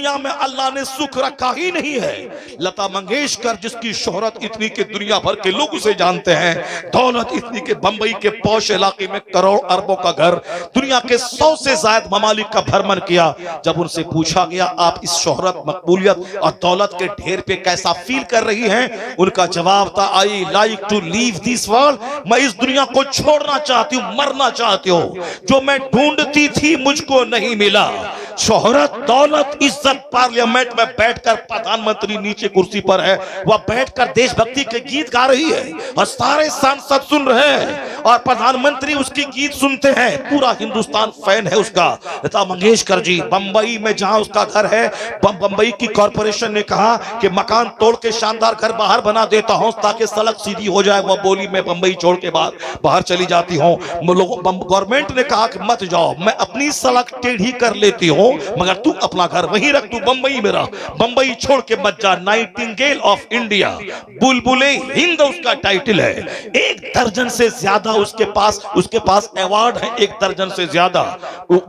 दुनिया में अल्लाह ने सुख रखा ही नहीं है। लता मंगेशकर जिसकी शोहरत इतनी कि दुनिया भर के लोग उसे जानते हैं, दौलत इतनी कि बंबई के पौश इलाके में करोड़ अरबों का घर, दुनिया के 100 से ज्यादा ममालिक का भ्रमण किया। जब उनसे पूछा गया आप इस शोहरत, मकबूलियत और दौलत के ढेर पे कैसा फील कर रही हैं, उनका जवाब था I like to leave this world, मैं इस दुनिया को छोड़ना चाहती हूँ, मरना चाहती हूँ। जो मैं ढूंढती थी मुझको नहीं मिला, शोहरत, दौलत, इज्जत। पार्लियामेंट में बैठकर प्रधानमंत्री नीचे कुर्सी पर है, वह बैठकर देशभक्ति के गीत गा रही है और सारे सांसद सुन रहे हैं और प्रधानमंत्री उसकी गीत सुनते हैं, पूरा हिंदुस्तान फैन है उसका। लता मंगेशकर जी बंबई में जहां उसका घर है, बंबई की कॉरपोरेशन ने कहा कि मकान तोड़ के शानदार घर बाहर बना देता हूं ताकि सड़क सीधी हो जाए। वह बोली मैं बंबई छोड़ के बाहर चली जाती हूं। गवर्नमेंट ने कहा कि मत जाओ, मैं अपनी सड़क टेढ़ी कर लेती हूं, मगर तू अपना घर वहीं रख, तू बंबई में रह, बंबई छोड़ के मत जा। नाइटिंगेल ऑफ इंडिया, बुलबुले हिंद उसका टाइटल है। 1 दर्जन से ज्यादा उसके पास अवार्ड है, 1 दर्जन से ज्यादा।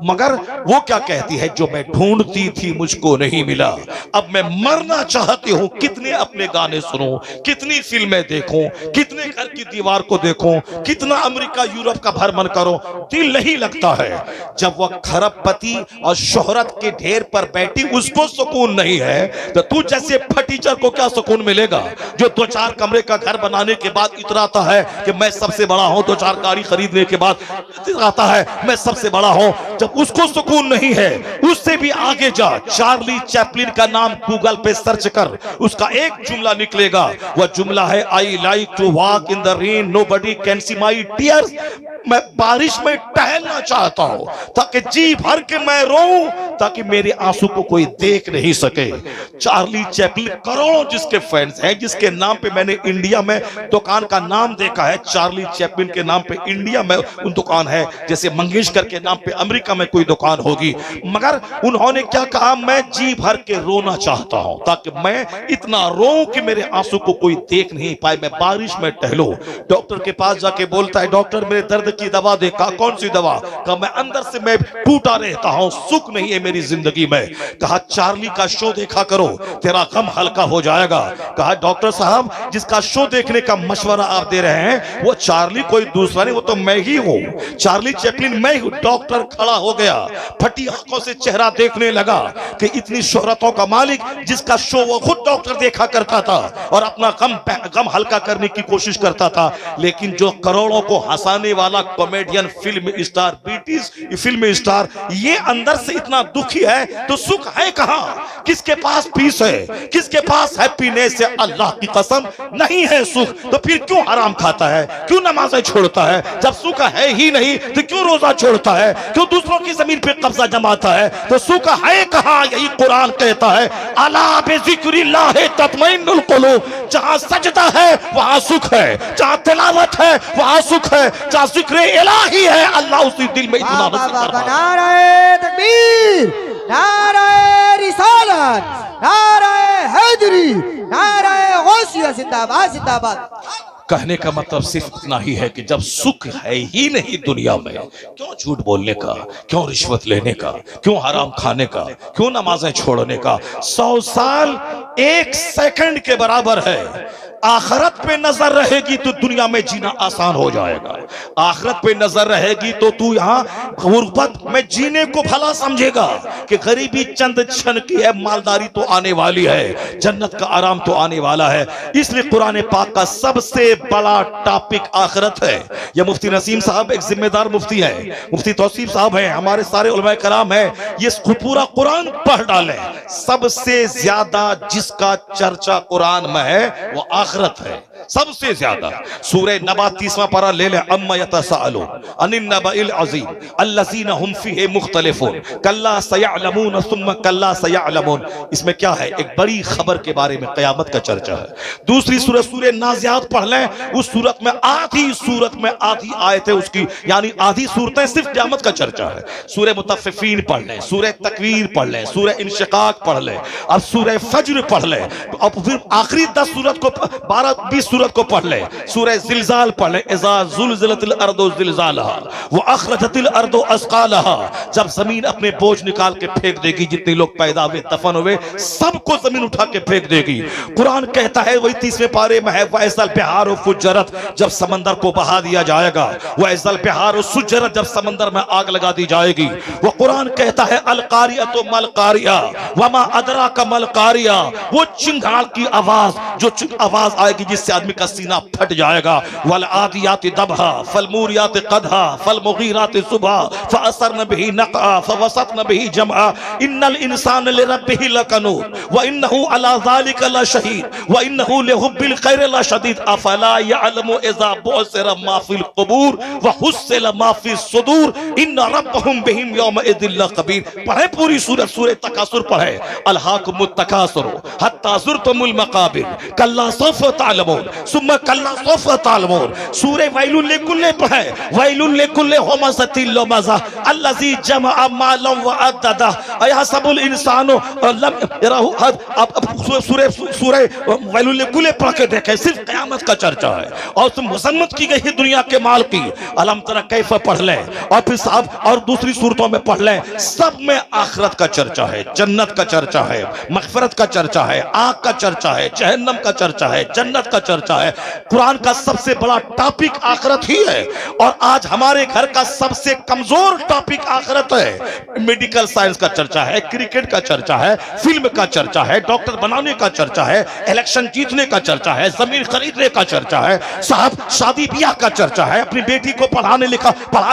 मगर वो क्या कहती है, जो मैं ढूंढती थी मुझको नहीं मिला, अब मैं मरना चाहती हूं। कितने अपने गाने सुनूं, कितनी फिल्में देखूं, कितने घर की दीवार को देखूं, कितना अमेरिका यूरोप का भ्रमण करूं, दिल नहीं लगता है। जब वह खरबपति और शोहरत के ढेर पर बैठी उसको सुकून नहीं है, तो तू जैसे फटीचर को क्या सुकून मिलेगा, जो 2-4 कमरे का घर बनाने के बाद इतराता है कि मैं सबसे बड़ा हूं, 2-4 गाड़ी खरीदने के बाद इतराता है मैं सबसे बड़ा हूं। जब उसको सुकून नहीं है, उससे भी आगे जा, चार्ली चैपलिन का नाम गूगल पे सर्च कर, उसका एक जुमला निकलेगा। वह जुमला है I like to walk in the rain, nobody can see my tears. मैं बारिश में टहलना चाहता हूं ताकि जी भर के मैं रोऊं, ताकि मेरे आंसू को कोई देख नहीं सके। चार्ली चैपलिन, करोड़ों जिसके फैंस हैं, जिसके नाम पे मैंने इंडिया में दुकान का नाम देखा है, चार्ली चैपलिन के नाम पे इंडिया में उन दुकान है, जैसे मंगेशकर के नाम पे अमेरिका में कोई दुकान होगी। मगर उन्होंने क्या कहा, मैं जी भर के रोना चाहता हूं ताकि मैं इतना रोऊं कि मेरे आंसू को कोई देख नहीं पाए, मैं बारिश में टहलूं। डॉक्टर के पास जाके बोलता है डॉक्टर मेरे दर्द की दवा दे। कहा कौन सी दवा? कहा मैं अंदर से मैं टूटा रहता हूं, सुख नहीं है मेरी जिंदगी में। कहा चार्ली का शो देखा करो, तेरा गम हल्का हो जाएगा। कहा डॉक्टर साहब जिसका शो देखने का मशवरा आप दे रहे हैं वो चार्ली कोई दूसरा नहीं, वो तो मैं ही हूं, चार्ली चैपलिन मैं हूं। डॉक्टर खड़ा हो गया, फटी आंखों से चेहरा देखने लगा कि इतनी शोहरतों का मालिक जिसका शो वो खुद डॉक्टर देखा करता था और अपना गम हल्का करने की कोशिश करता था, लेकिन जो करोड़ों को हंसाने वाला comedian, film star, British film star, ये अंदर से इतना दुखी है तो सुख है कहां? किसके पास पीस है, किसके पास हैप्पीनेस है? अल्लाह की कसम नहीं है सुख, तो फिर क्यों हराम खाता है, क्यों नमाजें छोड़ता है? जब सुख है ही नहीं तो क्यों रोजा छोड़ता है, क्यों दूसरों की जमीन पे कब्जा जमाता है? तो सुख है कहां? यही कुरान कहता है अला बिज़िक्रिल्लाह तत्मइन्नुल कुलूब, जहां सजदा है वहां सुख है, जहां तिलावत है वहां सुख है, जहां जिक्र इलाही है अल्लाह उसी दिल में इतना नसीब फरमाए। नारे तकबीर, नारे रिसालत, नारे हैदरी, नारे गौसिया, जिंदाबाद जिंदाबाद। कहने का मतलब सिर्फ इतना ही है कि जब सुख है ही नहीं दुनिया में, क्यों झूठ बोलने का, क्यों रिश्वत लेने का, क्यों हराम खाने का, क्यों नमाजें छोड़ने का? 100 साल 1 सेकंड के बराबर है। आखिरत पे नजर रहेगी तो दुनिया में जीना आसान हो जाएगा, आखिरत पे नजर रहेगी तो तू यहाँ गुर्बत में जीने को भला समझेगा कि गरीबी चंद क्षण की है, मालदारी तो आने वाली है, जन्नत का आराम तो आने वाला है। इसलिए कुरान पाक का सबसे बड़ा टॉपिक आखिरत है। यह मुफ्ती नसीम साहब एक जिम्मेदार मुफ्ती है, मुफ्ती तौसीफ साहब हैं, हमारे सारे उलमा कराम हैं, ये पूरा कुरान पढ़ डालें। सबसे ज्यादा जिसका चर्चा कुरान में है वो आखिरत है, सबसे ज्यादा। सूरह नबा 30वां पारा ले ले, अम्मा यतसाअलून अनिन नबइल अज़ीम अल्लज़ीना हुम फ़ीहि मुख्तलिफ़ून कल्ला सयअलमून सुम्मा कल्ला सयअलमून। इसमें क्या है? एक बड़ी खबर के बारे में, क़यामत का चर्चा है। दूसरी सूरह सूरह नाज़ियात पढ़ लें, उस सूरत में आधी आयत है उसकी, यानी आधी सूरतें सिर्फ क़यामत का चर्चा है। सूरह मुतफ़्फ़िफ़ीन पढ़ लें, सूरह तकवीर पढ़ लें, सूरह इंशिक़ाक़ पढ़ लें, अब सूरह फज्र पढ़ लें, अब फिर आखिरी 10 सूरत को 12-20 सूरत को पढ़ ले, सूरह जिलजाल पढ़ ले, इज़ा ज़ुलज़िलतिल अर्दु ज़िलज़ालहा व अख़रजतिल अर्दु अस्क़ालहा, जब जमीन अपने बोझ निकाल के फेंक देगी, जितने लोग पैदा हुए दफन हुए सबको जमीन उठा के फेंक देगी। कुरान कहता है वही 30वें पारे में है, वैसल बिहार फुज्जरत, जब समंदर को बहा दिया जाएगा, वैसल बिहार सुज्जरत, जब समंदर में आग लगा दी जाएगी। वो कुरान कहता है अल कारियतु मल कारिया वमा अदराका मल कारिया, वो चिंगार की आवाज, जो आवाज आएगी जिससे आदमी का सीना फट जाएगा। वल आदियाति दबहा फल मूरियाति कदहा फल मुगीराति सुबह फअसरन बिही नक़आ फवसतन बिही जमआ इन्नल इंसान लिरब्बिही लकनूद व इन्नहु अला ज़ालिका लशहीद व इन्नहु लिहुब्बिल खैर लशदीद अफला यअलमु इज़ा बुअसिरा मा फिल क़ुबूर व हुस्सिला मा फिस सुदूर इन्न रब्बहुम बिहिम यौमइज़िन लख़बीर। पढ़े पूरी सूरत, सूरह तकासुर पढ़े, अलहाकुमुत तकासुर हत्ता ज़ुरतुमुल मक़ाबिर कल्ला सौफ तालमून सुम्मा कल्ला सौफ तालमून। सूरह वैलुल लिकुल्लि पढ़े, वैलुल लिकुल्लि हुमज़तिल लुमज़ा अल्लज़ी जमअ मालन व अद्ददा अयहसबुल इंसानु लम यरहु। सूरह वैलुल लिकुल्लि पढ़ के देखें, सिर्फ क़यामत का चर्चा है और उसमें मुसम्मत की गई है दुनिया के माल की। अलम तरा कैफ पढ़ लें और फिर साहब और दूसरी सूरतों में पढ़ लें, सब में आखिरत का चर्चा है, जन्नत का चर्चा है, मग़फ़िरत का चर्चा है, आग का चर्चा है, जहन्नम का चर्चा है, जन्नत का चर्चा है। कुरान का सबसे बड़ा टॉपिक आखिरत ही है और आज हमारे घर का सबसे कमजोर टॉपिक आखिरत है। मेडिकल साइंस का चर्चा है, क्रिकेट का चर्चा है, फिल्म का चर्चा है, डॉक्टर बनाने का चर्चा है, इलेक्शन जीतने का चर्चा है, जमीन खरीदने का चर्चा है, साहब शादी ब्याह का चर्चा है, अपनी बेटी को पढ़ा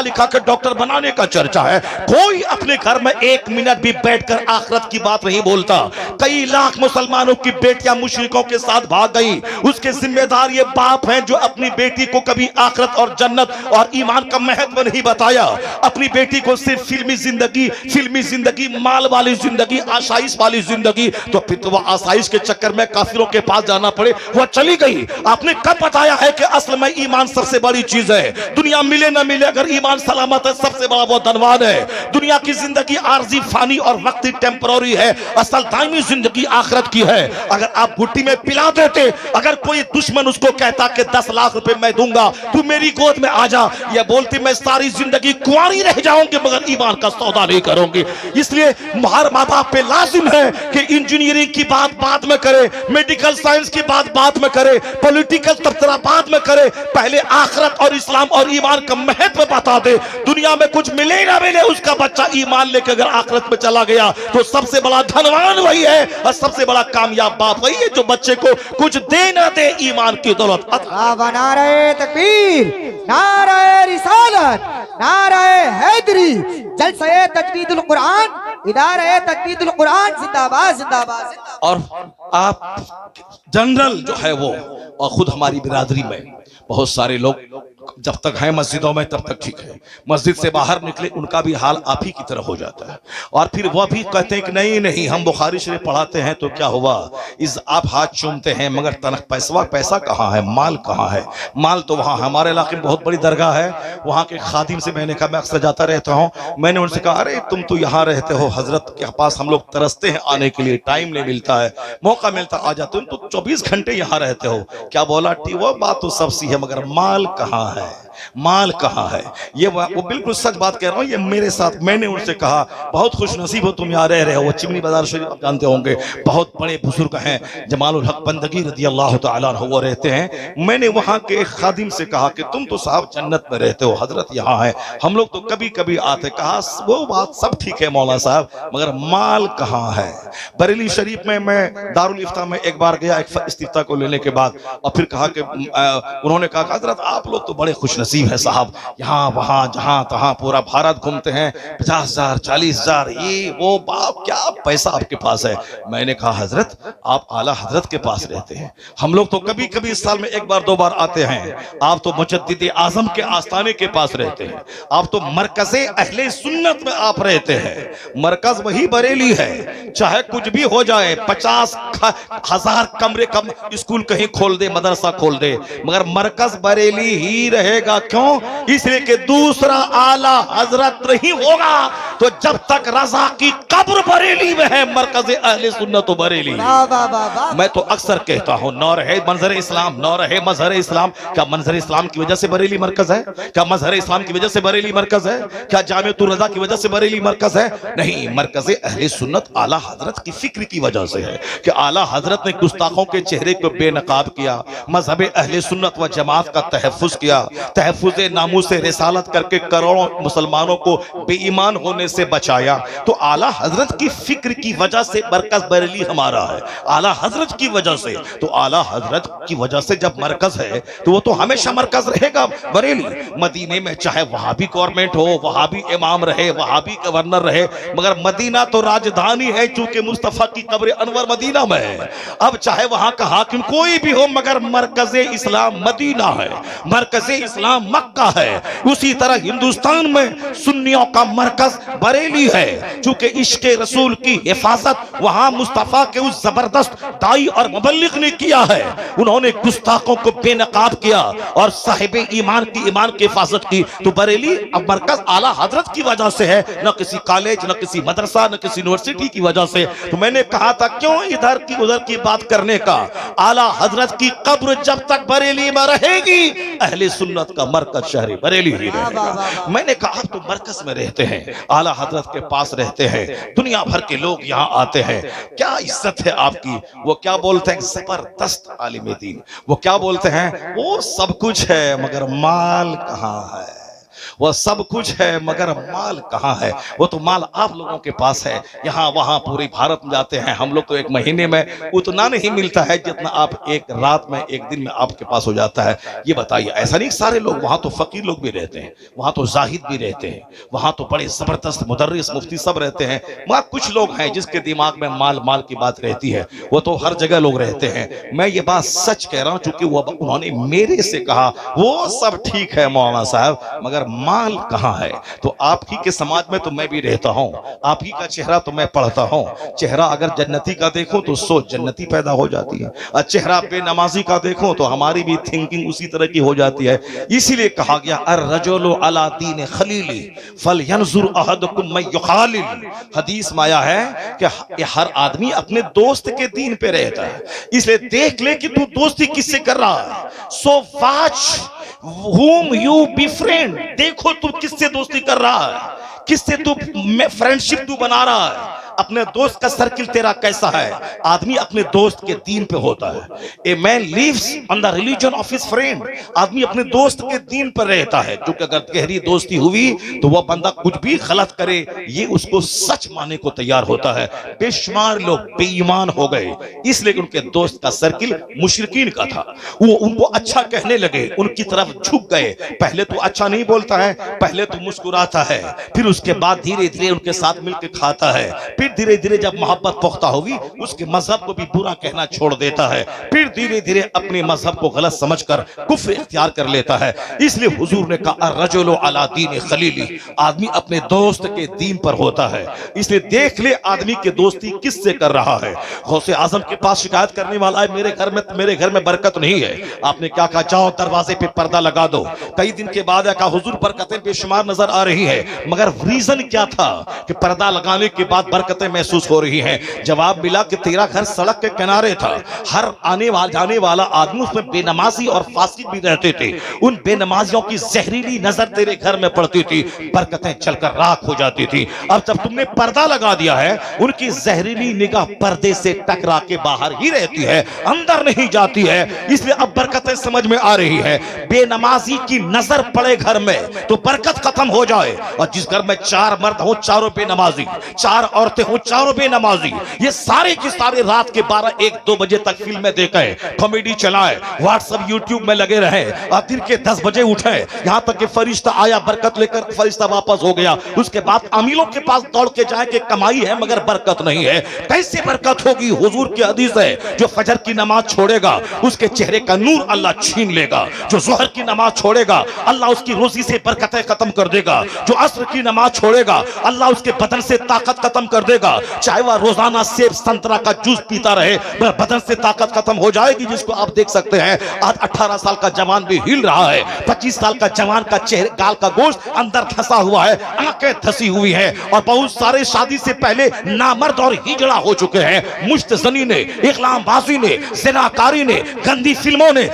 लिखा कर डॉक्टर बनाने का चर्चा है। कोई अपने घर में एक मिनट भी बैठकर आखिरत की बात नहीं बोलता। कई लाख मुसलमानों की बेटियां मुशरिकों के साथ भाग गई, उसके जिम्मेदार ये बाप हैं जो अपनी बेटी को कभी आखिरत और जन्नत और ईमान का महत्व नहीं बताया। अपनी बेटी को सिर्फ फिल्मी जिंदगी, माल वाली जिंदगी, आसाइश वाली जिंदगी, तो फिर तो वह आसाइश के चक्कर में काफिरों के पास जाना पड़े, वह चली गई। आपने कब बताया है कि असल में ईमान सबसे बड़ी चीज है? दुनिया मिले ना मिले, अगर ईमान सलामत है सबसे बड़ा वो धनवान है। दुनिया की जिंदगी आर्जी, फानी और वक्ती टेम्पररी है, असल दायमी जिंदगी आखिरत की है। अगर आप भुट्टी में पिला देते, अगर कोई दुश्मन उसको कहता कि 10 लाख रुपए मैं दूंगा, तू मेरी गोद में आ जा, यह बोलती मैं सारी जिंदगी कुंवारी रह जाऊंगी मगर ईमान का सौदा नहीं करूंगी। इसलिए हर माँ बाप पे लाजिम है कि इंजीनियरिंग की बात बाद में करे, मेडिकल साइंस की बात बाद में करे, पॉलिटिकल तबसरा बाद में करे, पहले आखिरत और इस्लाम और ईमान का महत्व बता दे। दुनिया में कुछ मिले ना मिले, उसका बच्चा ईमान लेकर अगर आखिरत में चला गया तो सबसे बड़ा धनवान वही है और सबसे बड़ा कामयाब बाप वही है जो बच्चे को कुछ दे ना दे ईमान की दौलत। नारे तकबीर, नारे रिसालत, नारे हैदरी, जलसा तजदीदुल कुरान, इदारा तजदीदुल कुरान जिंदाबाद जिंदाबाद जिंदाबाद। और आप जनरल जो है वो, और खुद हमारी बिरादरी में बहुत सारे लोग जब तक हैं मस्जिदों में तब तक ठीक है, मस्जिद से बाहर निकले उनका भी हाल आप ही की तरह हो जाता है। और फिर वह भी कहते हैं कि नहीं हम बुखारी शरीफ पढ़ाते हैं तो क्या हुआ, इस आप हाथ चूमते हैं मगर तनख पैसा कहाँ है, माल कहाँ है? माल तो वहाँ हमारे इलाके में बहुत बड़ी दरगाह है, वहाँ के खादिम से मैंने कहा, मैं अक्सर जाता रहता हूँ, मैंने उनसे कहा अरे तुम तो यहाँ रहते हो, हजरत के पास हम लोग तरसते हैं आने के लिए, टाइम नहीं मिलता है, मौका मिलता आ जाते हो, तुम तो 24 घंटे यहाँ रहते हो। क्या बोला? वो बात तो सब सी है मगर माल कहाँ है, माल कहाँ है? ये वो बिल्कुल सच बात कह रहा हूँ, ये मेरे साथ, मैंने उनसे कहा बहुत खुश नसीब हो तुम यहाँ रह रहे हो। वो चिमनी बाजार शरीफ आप जानते होंगे, बहुत बड़े बुजुर्ग हैं, जमालुल हक बंदगी रदी अल्लाह तआला अन्हु वो रहते हैं। मैंने वहाँ के एक खादिम से कहा कि तुम तो साहब जन्नत में रहते हो, हजरत यहाँ है, हम लोग तो कभी कभी आते। कहा वो बात सब ठीक है मौला साहब मगर माल कहाँ है? बरेली शरीफ में मैं दारुल इफ्ता में एक बार गया, एक इस्तिफ्ता को लेने के बाद, और फिर कहा कि उन्होंने कहा हजरत आप लोग तो बड़े खुश नसीब है साहब, यहाँ वहाँ जहाँ तहाँ पूरा भारत घूमते हैं, 50,000 40,000 ये वो, बाप क्या पैसा आपके पास है? मैंने कहा हजरत आप आला हजरत के पास रहते हैं, हम लोग तो कभी कभी साल में 1 बार 2 बार आते हैं, आप तो मुजद्दिद आजम के आस्थाने के पास रहते हैं, आप तो मरकज़े अहले सुन्नत में आप रहते हैं। मरकज वही बरेली है, चाहे कुछ भी हो जाए, 50,000 कमरे कम स्कूल कहीं खोल दे, मदरसा खोल दे, मगर मरकज बरेली ही रहेगा। क्यों? इसलिए कि दूसरा आला हजरत नहीं होगा तो जब तक रजा की कब्र बरेली में है, मरकज अहले सुन्नत तो बरेली। वाह वाह वाह वाह। मैं तो अक्सर कहता हूं, न रहे मंजर इस्लाम, न रहे मजहर इस्लाम। क्या मंजर इस्लाम की वजह से बरेली मरकज है? क्या मजहर इस्लाम की वजह से बरेली मरकज है? क्या जामिअतुर रजा की वजह से बरेली मरकज है? नहीं, मरकज अहले सुन्नत आला हजरत की फिक्र की वजह से है कि आला हजरत ने गुस्ताखों के चेहरे को बेनकाब किया, मजहब अहले सुन्नत व जमात का तहफ्फुज किया, तहफ्फुज नामूस से रिसालत करके करोड़ों मुसलमानों को बेईमान होने से बचाया। तो आला हजरत की फिक्र की वजह से मरकज बरेली हमारा है, आला हजरत की वजह से। तो आला हजरत की वजह से जब मरकज है तो वो तो हमेशा मरकज रहेगा बरेली। मदीने में चाहे वहां भी गवर्नमेंट हो, वहां भी इमाम रहे, वहां भी गवर्नर रहे, मगर मदीना तो राजधानी है, चूंकि मुस्तफा की कब्र अनवर मदीना में है। अब चाहे वहां का हाकिम कोई भी हो, मगर मरकज इस्लाम मदीना है, मरकज इस्लाम मक्का है। उसी तरह हिंदुस्तान में सुन्नियों का मरकज बरेली है, चूंकि इश्क रसूल की हिफाजत वहां मुस्तफा के उस जबरदस्त दाई और मुबल्लिग ने किया है। उन्होंने गुस्ताखों को बेनकाब किया और साहिब ईमान की ईमान की हिफाजत की। तो बरेली अब मरकज आला हजरत की वजह से है, न किसी कॉलेज, न किसी मदरसा, न किसी यूनिवर्सिटी की वजह से। तो मैंने कहा था क्यों इधर की उधर की बात करने का, आला हजरत की कब्र जब तक बरेली में रहेगी, अहले सुन्नत का मरकज शहर बरेली ही रहेगा। मैंने कहा आप तो मरकज में रहते हैं, आला हजरत के पास रहते हैं, दुनिया भर के लोग यहाँ आते हैं, क्या इज्जत है आपकी। वो क्या बोलते हैं, जबरदस्त आलिम दीन। वो क्या बोलते हैं, वो सब कुछ है मगर माल कहाँ है। वह सब कुछ है मगर माल कहाँ है। वो तो माल आप लोगों के पास है, यहाँ वहाँ पूरे भारत में जाते हैं हम लोग तो एक महीने में उतना नहीं मिलता है जितना आप एक रात में एक दिन में आपके पास हो जाता है। ये बताइए, ऐसा नहीं सारे लोग, वहाँ तो फकीर लोग भी रहते हैं, वहाँ तो जाहिद भी रहते हैं, वहाँ तो बड़े जबरदस्त मुदर्रिस मुफ्ती सब रहते हैं, वहाँ कुछ लोग हैं जिसके दिमाग में माल माल की बात रहती है। वो तो हर जगह लोग रहते हैं। मैं ये बात सच कह रहा हूँ, चूंकि वो उन्होंने मेरे से कहा वो सब ठीक है मौलाना साहब, मगर माल कहाँ है। तो आप ही के समाज में तो मैं भी रहता हूँ, आप ही का चेहरा तो मैं पढ़ता हूँ। चेहरा अगर जन्नती का देखूं तो सोच जन्नती पैदा हो जाती है, और चेहरा बेनमाजी का देखूं तो हमारी भी थिंकिंग उसी तरह की हो जाती है। इसीलिए कहा गया अर्रजुलु अला दीन खलीली फलयंजुर अहदुकुम मन युखालिल। हदीस में आया है कि हर आदमी अपने दोस्त के दीन पे रहता है, इसलिए देख ले कि तू दोस्ती किससे कर रहा है। So watch whom you befriend, देखो तू किससे दोस्ती कर रहा है, किससे तू फ्रेंडशिप तू बना रहा है, अपने दोस्त का सर्किल तेरा कैसा है। आदमी अपने दोस्त के दीन पे होता है। A man lives on the religion of his friend, आदमी अपने दोस्त के दीन पर रहता है। क्योंकि अगर गहरी दोस्ती हुई तो वह बंदा कुछ भी गलत करे ये उसको सच मानने को तैयार होता है। बेशुमार लोग बेईमान हो गए इसलिए उनके दोस्त का सर्किल मुशरिकीन का था, वो उनको अच्छा कहने लगे, उनकी तरफ झुक गए। पहले तो अच्छा नहीं बोलता है, पहले तो मुस्कुराता है, फिर उसके बाद धीरे धीरे उनके साथ मिलकर खाता है, फिर धीरे धीरे जब मोहब्बत पुख्ता होगी उसके मजहब को भी बुरा कहना छोड़ देता है, फिर धीरे धीरे अपने मजहब को गलत समझकर कुफ्र इख्तियार कर लेता है। इसलिए हुजूर ने कहा अर्रजुलु अला दीन खलीली, आदमी अपने दोस्त के दीन पर होता है। इसलिए देख ले आदमी की दोस्ती किससे कर रहा है। गौसे आजम के पास शिकायत करने वाला है मेरे घर में बरकत नहीं है। आपने क्या कहा, जाओ दरवाजे पे पर्दा लगा दो। कई दिन के बाद कहा हुजूर बरकतें बेशुमार नजर आ रही है, मगर रीजन क्या था कि पर्दा लगाने के बाद बरकतें महसूस हो रही हैं। जवाब मिला कि तेरा घर सड़क के किनारे था, हर आने वाला जाने वाला आदमी उसमें बेनमाजी और फासिक भी रहते थे, उन बेनमाजियों की जहरीली नजर तेरे घर में पड़ती थी, बरकतें चलकर राख हो जाती थी। अब जब तुमने पर्दा लगा दिया है उनकी जहरीली निगाह पर्दे से टकरा के बाहर ही रहती है, अंदर नहीं जाती है, इसलिए अब बरकतें समझ में आ रही है। बेनमाजी की नजर पड़े घर में तो बरकत खत्म हो जाए, और जिस घर में 4 मर्द हो चारों बेनमाजी, 4 औरतें हो चारों बेनमाजी, ये सारे की सारे रात के 12-1-2 बजे तक फिल्में देखे, कॉमेडी चलाए, व्हाट्सएप यूट्यूब में लगे रहे, और दिन के 10 बजे उठे, यहां तक कि फरिश्ता आया बरकत लेकर, फरिश्ता वापस हो गया, उसके बाद अमीरों के पास दौड़ के जाए कि कमाई है मगर बरकत नहीं है। कैसे बरकत होगी? हुजूर की हदीस है, जो फजर की नमाज छोड़ेगा उसके चेहरे का नूर अल्लाह छीन लेगा, जो जोहर की नमाज छोड़ेगा अल्लाह उसकी रोजी से बरकतें खत्म कर देगा, जो असर की नमाज छोड़ेगा अल्लाह उसके बदन से ताकत खत्म कर देगा। देगा, चाहे वह रोजाना सेब संतरा का जूस पीता रहे, बदन से ताकत खत्म हो जाएगी। जिसको आप देख सकते हैं आज 18 साल का जवान भी हिल रहा है, 25 साल का जवान का चेहरे गाल का गोश्त अंदर धंसा हुआ है, आंखें धंसी हुई है, और बहुत सारे शादी से पहले नामर्द और हिजड़ा हो चुके हैं। मुश्तजनी ने, इकलामबाजी ने, ज़िनाकारी ने, गंदी फिल्मों ने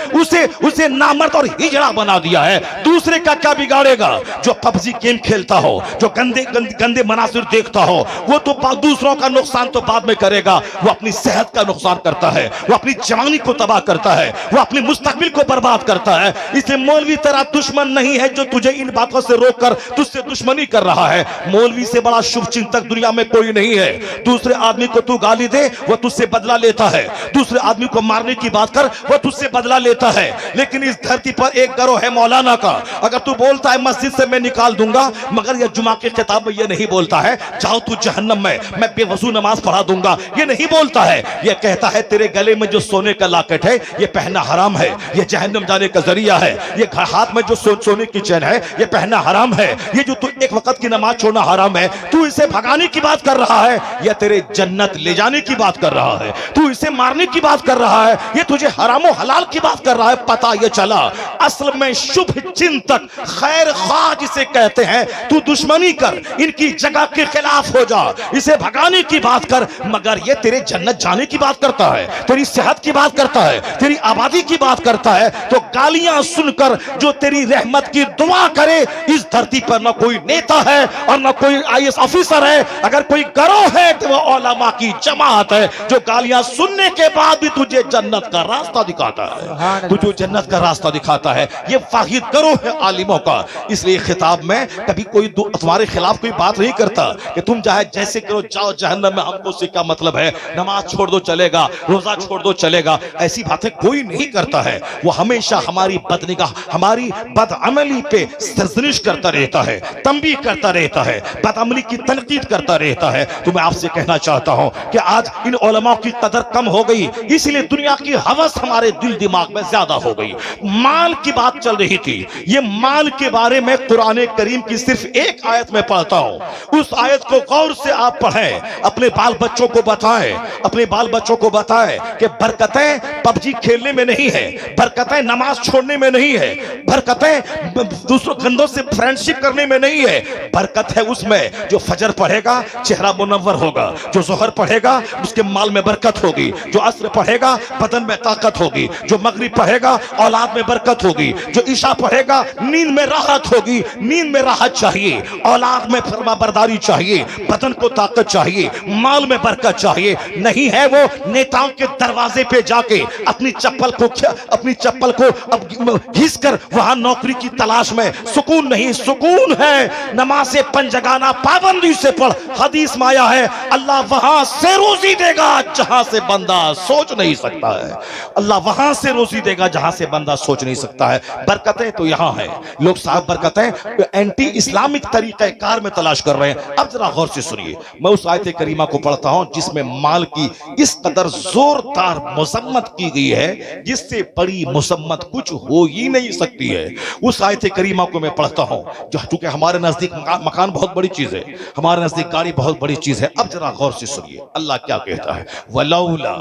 उसे नामर्द और हिजड़ा बना दिया है। दूसरे का क्या बिगाड़ेगा? जो पबजी गेम खेलता हो, जो गंदे मनासिर देखता हो, वो तो दूसरों का नुकसान तो बाद में करेगा, वो अपनी सेहत का नुकसान करता है, वो अपनी जवानी को तबाह करता है, वो अपनी मुस्तकबिल को बर्बाद करता है। इसलिए मौलवी तेरा दुश्मन नहीं है जो तुझे इन बातों से रोककर तुझसे दुश्मनी कर रहा है। मौलवी से बड़ा शुभ चिंतक दुनिया में कोई नहीं है। दूसरे आदमी को तू गाली दे, वो तुझसे बदला लेता है। दूसरे आदमी को मारने की बात कर, वो तुझसे बदला लेता है। लेकिन इस धरती पर एक गरोह है मौलाना का। अगर तू बोलता है मस्जिद से मैं निकाल दूंगा, मगर यह जुमा के खिताब में यह नहीं बोलता है जाओ तू जहन्नम में, मैं बेवजू नमाज पढ़ा दूंगा, ये नहीं बोलता है। यह कहता है तेरे गले में जो सोने का लॉकेट है यह पहनना हराम है, यह जहन्नम जाने का जरिया है। यह हाथ में जो सोने की चेन है यह पहनना हराम है। ये जो तू एक वक्त की नमाज छोड़ना हराम है, तू इसे भगाने की बात कर रहा है, यह तेरे जन्नत ले जाने की बात कर रहा है। तू इसे मारने की बात कर रहा है, यह तुझे हराम और हलाल की बात कर रहा है। पता यह चला असल में शुभ चिंतक खैर ख्वाह जिसे कहते हैं, तू दुश्मनी कर, इनकी जगह के खिलाफ हो जा, इसे भगाने की बात कर, मगर ये तेरे जन्नत जाने की बात करता है, तेरी सेहत की बात करता है, तेरी आबादी की बात करता है। तो गालियां सुनकर जो तेरी रहमत की दुआ करे, इस धरती पर न कोई नेता है और न कोई आईएएस ऑफिसर है। अगर कोई गरोह है तो वह उलमा की जमात है जो गालियां सुनने के बाद भी तुझे जन्नत का रास्ता दिखाता है, तुझे जन्नत का रास्ता दिखाता है। ये वाहिद गरोह है आलिमों का। इसलिए खिताब में कभी कोई तुम्हारे खिलाफ कोई बात नहीं करता कि तुम चाहे जैसे करो जाओ जहन्नम में, हमको उससे क्या मतलब है, नमाज छोड़ दो चलेगा, रोजा छोड़ दो चलेगा, ऐसी बातें कोई नहीं करता है। वो हमेशा हमारी बदनिगाह, हमारी बदअमली पे सरजनिश करता रहता है, तंबीह करता रहता है, बदअमली की तनकीद करता रहता है। तो मैं आपसे कहना चाहता हूं कि आज इन उलमा की कदर कम हो गई, इसलिए दुनिया की हवस हमारे दिल दिमाग में ज्यादा हो गई। माल की बात चल रही थी, ये माल के बारे में कुरान करीम की सिर्फ एक आयत में पढ़ता हूं। उस आयत को गौर से आप पढ़ें, अपने बाल बच्चों को बताएं, अपने बाल बच्चों को बताएं कि बरकतें पबजी खेलने में नहीं है, बरकतें नमाज छोड़ने में नहीं है, बरकतें दूसरों गंदों से फ्रेंडशिप करने में नहीं है। बरकत है उसमें जो फजर पढ़ेगा चेहरा मुनव्वर होगा, जो जोहर पढ़ेगा उसके माल में बरकत होगी, जो असर पढ़ेगा बदन में ताकत होगी, जो मगरिब पढ़ेगा औलाद में बरकत होगी, जो ईशा पढ़ेगा नींद में राहत होगी। नींद में राहत चाहिए, औलाद में फरमाबरदारी चाहिए, बदन को ताकत चाहिए, माल में बरकत चाहिए। नहीं है वो नेताओं के दरवाजे पे जाके अपनी चप्पल को अब घिस कर वहां नौकरी की तलाश में सुकून नहीं, सुकून है नमाज़े पंजगाना पाबंदी से पढ़। हदीस में आया है अल्लाह वहां से रोजी देगा जहां से बंदा सोच नहीं सकता है। अल्लाह वहां से रोजी देगा जहां से बंदा सोच नहीं सकता है। बरकतें तो यहां है, लोग साहब बरकतें एंटी इस्लामिक तरीका कार में तलाश कर रहे हैं। अब जरा गौर से सुनिए, मैं उस आयत करीमा को पढ़ता हूं जिसमें माल की इस कदर जोरदार मुसम्मत की गई है जिससे बड़ी मुसम्मत कुछ हो ही नहीं सकती है। उस आयत करीमा को मैं पढ़ता हूं जो चूंकि हमारे नजदीक मकान बहुत बड़ी चीज है, हमारे नजदीक गाड़ी बहुत बड़ी चीज है। अब जरा गौर से सुनिए अल्लाह क्या कहता है, वलौला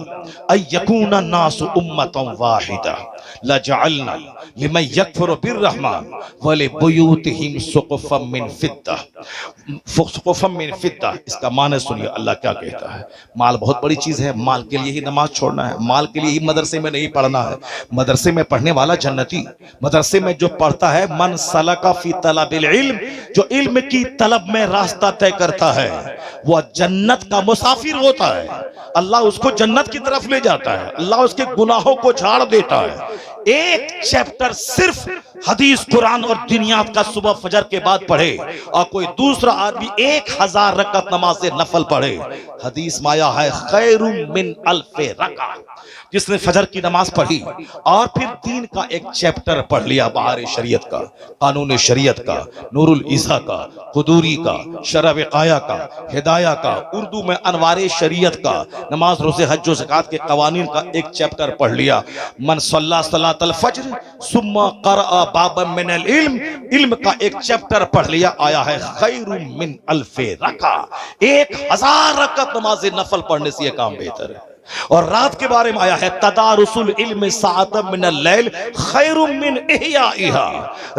अयकुना नासु उम्मतन वाहिदा लजअलना लिमन यकफुरु बिर्रहमान वलिबुयूतिहिम सुक़फ़म मिन फिद्दा। सुक़फ़म मिन फिद्दा इसका माने सुनिए अल्लाह क्या कहता है। माल बहुत बड़ी चीज है, माल के लिए ही नमाज छोड़ना है, माल के लिए ही मदरसे में नहीं पढ़ना है। मदरसे में पढ़ने वाला जन्नती, मदरसे में जो पढ़ता है मन सलका फी तलबिल इल्म, जो इल्म की तलब में रास्ता तय करता है वह जन्नत का मुसाफिर होता है। अल्लाह उसको जन्नत की तरफ ले जाता है, अल्लाह उसके गुनाहों को झाड़ देता है। एक चैप्टर सिर्फ हदीस कुरान और दुनियात का सुबह फजर के बाद पढ़े और कोई दूसरा आदमी 1000 रकअत नमाज नफल पढ़े, हदीस माया है खैरुम मिन अल्फे रका। जिसने फजर की नमाज पढ़ी और फिर दीन का एक चैप्टर पढ़ लिया, बहार शरीयत का, कानून शरीयत का, नूरुल ईसा का, कुदूरी का, शरअ विकाया का, हिदाया का, उर्दू में अनवारे शरीयत का, नमाज रोज़े हज व ज़कात के कवानीन का एक चैप्टर पढ़ लिया। मन सल्ला सलातल फज्र सुम्मा क़रअ बाबन मिनल इल्म, इल्म का एक चैप्टर पढ़ लिया, आया है खैरुम मिन अल्फे रका। 1000 रकअत नमाज नफल पढ़ने से यह काम बेहतर है। और रात के बारे में आया है तदारुसुल इल्म साअतम मिनल लैल खैरुम मिन इहयाइहा।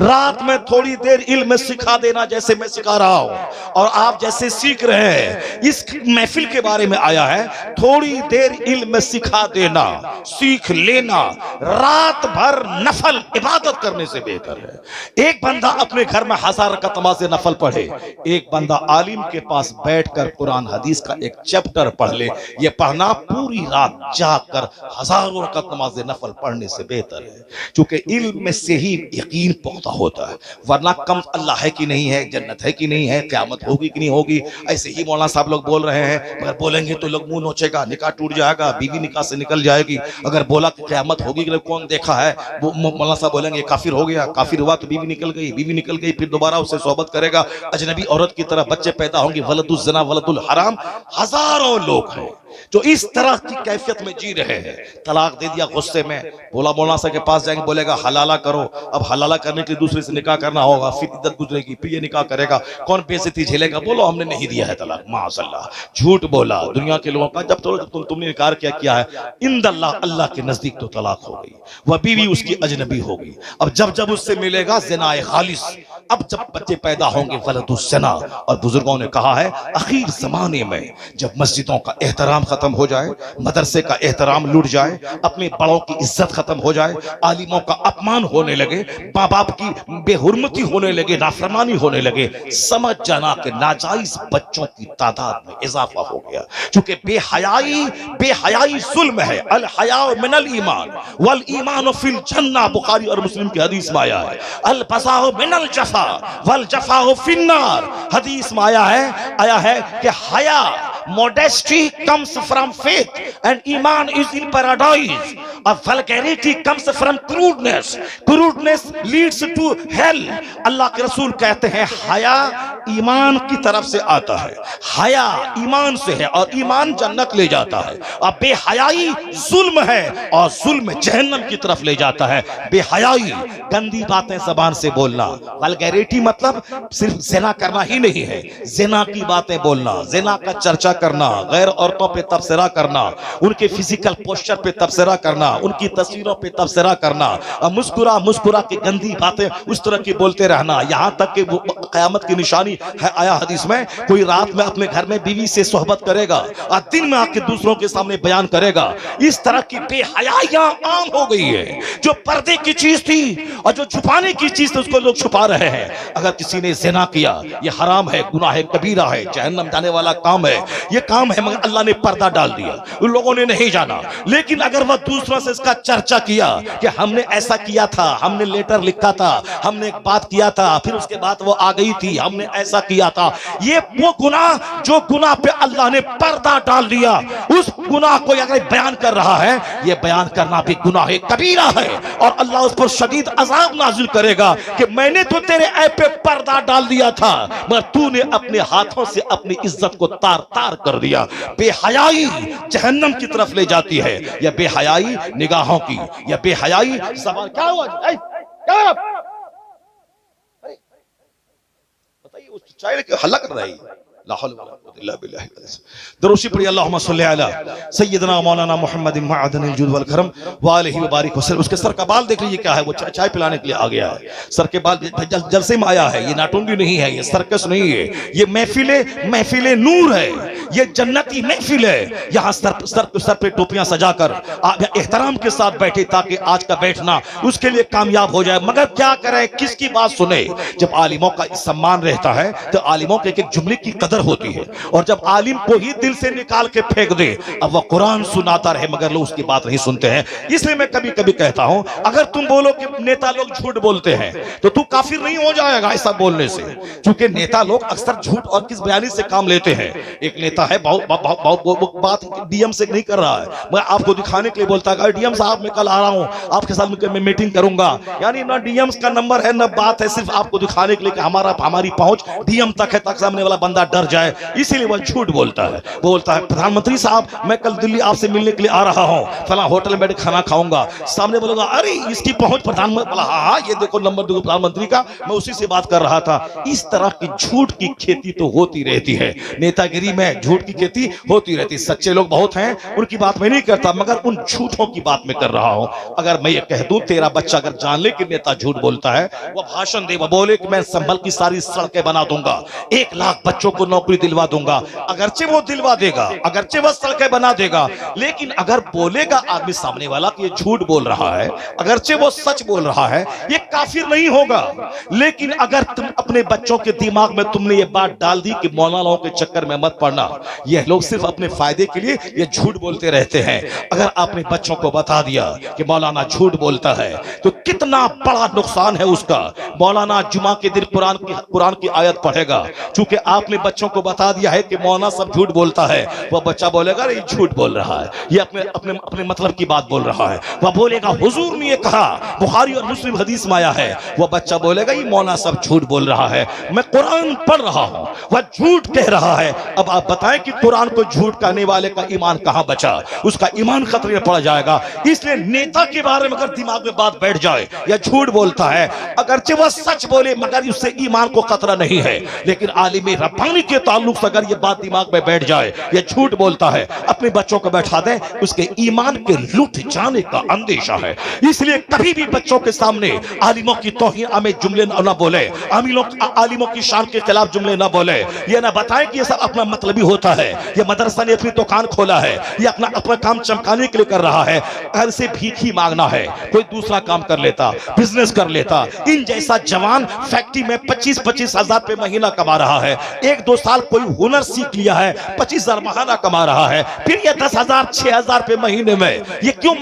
रात में थोड़ी देर इल्म सिखा देना, जैसे मैं सिखा रहा हूं और आप जैसे सीख रहे हैं। इस महफिल के बारे में आया है थोड़ी देर इल्म सिखा देना, सीख लेना, रात भर नफल इबादत करने से बेहतर है। एक बंदा अपने घर में 1000 रकअत नमाज नफल पढ़े, एक बंदा आलिम के पास बैठकर कुरान हदीस का एक चैप्टर पढ़ ले। यह पढ़ना पूरी रात जाकर 1000 रकअत नमाज नफल पढ़ने से बेहतर है, क्योंकि इल्म से ही यकीन पुख्ता होता है। वरना कम अल्लाह है कि नहीं है, जन्नत है कि नहीं है, क़यामत होगी कि नहीं होगी, ऐसे ही मौलाना साहब लोग बोल रहे हैं, मगर बोलेंगे तो लोग मुंह नोचेगा, निकाह टूट जाएगा, बीवी निकाह से निकल जाएगी। अगर बोला कि क़यामत होगी कि कौन देखा है, वो मौलाना साहब बोलेंगे काफिर हो गया, काफिर हुआ तो बीवी निकल गई, बीवी निकल गई फिर दोबारा उससे सोहबत करेगा, अजनबी औरत की तरह बच्चे पैदा होंगे, वलदुल ज़ना वलदुल हराम। हजारों लोग हैं जो इस तरह की कैफियत में जी रहे हैं। तलाक दे दिया गुस्से में, बोला मौलाना साहब के पास जाएंगे, बोलेगा हलाला करो। अब हलाला करने के लिए दूसरे से निकाह करना होगा, फिर इद्दत गुजरेगी, फिर ये निकाह करेगा, कौन बेइज्जती झेलेगा? बोलो हमने नहीं दिया है तलाक, माशअल्लाह। झूठ बोला दुनिया के लोगों का। जब तुमने इनकार क्या किया है, इंदल्लाह अल्लाह के नजदीक तो तलाक हो गई, वह बीवी उसकी अजनबी हो गई। अब जब जब उससे मिलेगा ज़िनाए खालिस। अब जब बच्चे पैदा होंगे वलदुस ज़ना। और बुजुर्गों ने कहा है आखिर जमाने में जब मस्जिदों का एहतराम खत्म हो जाए, मदरसे का एहतराम लुट जाए, अपने बड़ों की इज्जत खत्म हो जाए, आलिमों का अपमान होने लगे, माँ बाप की बेहुरमती होने लगे, नाफरमानी होने लगे, समझ जाना कि नाजायज बच्चों की तादाद में इजाफा हो गया। क्योंकि बेहयाई जुल्म है। अल हया मिनल ईमान वल ईमान फिल जन्नह, बुखारी और मुस्लिम की हदीस में आया है। अल बज़ाउ मिनल जफा वल जफाउ फिन्नार। हदीस में आया है कि हया, modesty comes from faith and iman is in paradise. Vulgarity comes from crudeness. Crudeness leads to hell. अल्लाह के रसूल कहते हैं हया ईमान की तरफ से आता है, हया ईमान से है और ईमान जन्नत ले जाता है। और बेहयाई जुल्म है और जुल्म जहन्नम की तरफ ले जाता है। बेहयाई गंदी बातें जबान से बोलना। वल्गैरिटी मतलब सिर्फ ज़िना करना ही नहीं है, ज़िना की बातें बोलना, ज़िना का चर्चा करना, गैर औरतों पे तबसरा करना, उनके फिजिकल पोस्चर पे तबसरा करना, उनकी तस्वीरों पे तबसरा करना, और मुस्कुरा के गंदी बातें उस तरह की बोलते रहना। यहाँ तक कि क़यामत की निशानी है, आया हदीस में, कोई रात में अपने घर में बीवी से सोहबत करेगा और दिन में आके दूसरों के सामने बयान करेगा। इस तरह की बेहयाइयां आम हो गई है। जो पर्दे की चीज थी और जो छुपाने की चीज थी उसको लोग छुपा रहे हैं। अगर किसी ने ज़िना किया, ये हराम है, गुनाह है, कबीरा है, जहन्नम जाने वाला काम है, ये काम है, मगर अल्लाह ने पर्दा डाल दिया, उन लोगों ने नहीं जाना। लेकिन अगर वह दूसरों से इसका चर्चा किया कि हमने ऐसा किया था, हमने लेटर लिखा था, हमने एक बात किया था, फिर उसके बाद वो आ गई थी, हमने ऐसा किया था, ये वो गुनाह जो गुनाह पे अल्लाह ने पर्दा डाल दिया, उस गुनाह को अगर बयान कर रहा है, ये बयान करना भी गुनाह कबीरा है और अल्लाह उस पर शदीद अजाब नाजिल करेगा कि मैंने तो तेरे ऐप पे पर्दा डाल दिया था, मगर तूने अपने हाथों से अपनी इज्जत को तार तार कर दिया। बेहयाई जहन्नम की तरफ ले जाती है, या बेहयाई निगाहों की, या बेहयाई ज़बान। क्या हुआ? क्या बताइए, उस चाय हल्ला कर रहा है। दरूशी पढ़िए, अल्लाहुम्मा सल्ली अला सय्यदना मौलाना मुहम्मद मअदनिल जुद वल करम व आलिहि व बारिक वसल्लम। उसके सर का बाल देख लीजिए क्या है, वो चाय पिलाने के लिए आ गया है। सर के बाल जलसे में आया है। ये नाटुंगी नहीं है, ये सर्कस नहीं है, ये महफिले नूर है, ये जन्नती महफिल है। यहाँ सर पे टोपियां सजाकर आप एहतराम के साथ बैठे ताकि आज का बैठना उसके लिए कामयाब हो जाए। मगर क्या करें, किसकी बात सुने? जब आलिमों का सम्मान रहता है तो आलिमों के एक जुमले की कदर होती है, और जब आलिम को ही दिल से निकाल के फेंक दे, अब वह कुरान सुनाता रहे मगर लोग उसकी बात नहीं सुनते हैं। इसलिए मैं कभी कभी कहता हूं, अगर तुम बोलो कि नेता लोग झूठ बोलते हैं तो तू काफिर नहीं हो जाएगा ऐसा बोलने से, क्योंकि नेता लोग अक्सर झूठ और किस बयानी से काम लेते हैं। एक नेता नेता है, बहुत बात डीएम से नहीं कर रहा है, मैं आपको दिखाने के लिए बोलता है डीएम साहब मैं कल आ रहा हूं, आपके साथ मिलकर मैं मीटिंग करूंगा। यानी ना डीएम का नंबर है ना बात है, सिर्फ आपको दिखाने के लिए कि हमारी पहुंच डीएम तक है, तक सामने वाला बंदा डर जाए, इसीलिए वह झूठ बोलता है। बोलता है प्रधानमंत्री साहब मैं कल दिल्ली आपसे मिलने के लिए आ रहा हूं, फला होटल में बैठ खाना खाऊंगा। सामने बोलेगा अरे इसकी पहुंच प्रधानमंत्री, बोला हाँ ये देखो नंबर देखो प्रधानमंत्री का, मैं उसी से बात कर रहा था। इस तरह की झूठ की खेती तो होती रहती है, नेतागिरी में झूठ की खेती होती रहती। सच्चे लोग बहुत हैं, उनकी बात मैं नहीं करता, मगर उन झूठों की बात मैं कर रहा हूं। अगर मैं ये कह दूं तेरा बच्चा अगर जान ले कि नेता झूठ बोलता है, वो भाषण दे, वो बोले कि मैं संभल की सारी सड़कें बना दूंगा, 1 लाख बच्चों को नौकरी दिलवा दूंगा, अगरचे वो दिलवा देगा, अगरचे वो सड़कें बना देगा, लेकिन अगर बोलेगा आदमी सामने वाला कि ये झूठ बोल रहा है, अगरचे वो सच बोल रहा है, ये काफिर नहीं होगा। लेकिन अगर तुम अपने बच्चों के दिमाग में तुमने ये बात डाल दी कि मौलानाओं के चक्कर में मत पड़ना, ये लोग सिर्फ अपने फायदे के लिए ये झूठ बोलते रहते हैं, अगर आपने बच्चों को बता दिया कि मौलाना झूठ बोलता है तो कितना बड़ा नुकसान है उसका। मौलाना जुमा के दिन कुरान की आयत पढ़ेगा, चूंकि आपने बच्चों को बता दिया है कि मौलाना सब झूठ बोलता है, वह बच्चा बोलेगा ये झूठ बोल रहा है, ये अपने मतलब की बात बोल रहा है। वह बोलेगा हुजूर ने ये कहा, बुखारी और मुस्लिम हदीस में आया है, वह बच्चा बोलेगा ये मौलाना सब झूठ बोल रहा है, मैं कुरान पढ़ रहा हूं, वह झूठ कह रहा है। अब आप बताएं कि कुरान को झूठ कहने वाले का ईमान कहां बचा, उसका ईमान खतरे में पड़ जाएगा। इसलिए नेता के बारे में अगर दिमाग में बात बैठ जाए या झूठ बोलता है, अगरचे वह सच बोले मगर उससे ईमान को खतरा नहीं है, लेकिन आलिम रब्बानी के ताल्लुक से अगर ये बात दिमाग में बैठ जाए ये झूठ बोलता है, अपने बच्चों को बैठा दें, उसके ईमान के लुट जाने का अंदेशा है। इसलिए कभी भी बच्चों के सामने आलिमों की तौहीन में जुमले न बोले, आलिमों की शान के खिलाफ जुमले न बोले, ये ना बताएं कि ये सब अपना मतलबी होता है, ये मदरसा ने अपनी दुकान खोला है, ये अपना काम चमकाने के लिए कर रहा है, घर से भीख ही मांगना है, कोई दूसरा काम कर लेता, बिजनेस कर लेता। इन जैसा जवान फैक्ट्री में 25-25 हजार रुपए महीना कमा रहा है, 1-2 साल कोई हुनर सीख लिया है, 25,000 महीना कमा रहा है, फिर ये 10,000 6,000 रुपए महीने में ये क्यों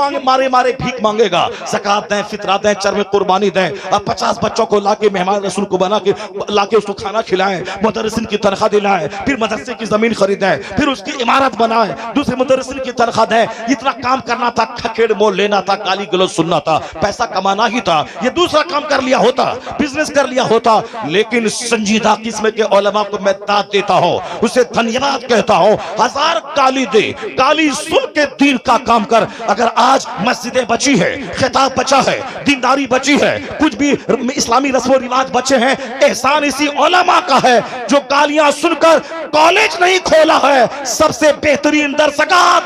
मारे भीख मांगेगा। ज़कात दें, फितरा दें, चरमे कुर्बानी दें, अब 50 बच्चों को लाके मेहमान रसूल को बना के लाके उसको खाना खिलाएं, मुदर्रिसिन की तनख्वाह दिलाएं, फिर मदरसे की जमीन खरीदें, फिर उसकी इमारत बनाएं, दूसरे मुदर्रिसिन की तनख्वाह दें। इतना काम करना था, खखेड़ मोल लेना था, गाली गलौज सुनना था, पैसा कमाना ही था, ये दूसरा काम कर लिया होता, बिजनेस कर लिया होता। लेकिन संजीदा किस्म के उलमा को मैं दाद देता हूं, उसे धन्यवाद कहता हूं, 1000 गाली दे, गाली सुन के दीन का काम कर। अगर आज मस्जिदें बची है, खिताब बचा है, दीनदारी बची है, कुछ भी इस्लामी रस्म और रिवाज बचे हैं, एहसान इसी उलमा का है जो गालियां सुनकर कॉलेज नहीं खोला है, सबसे बेहतरीन दरसगाह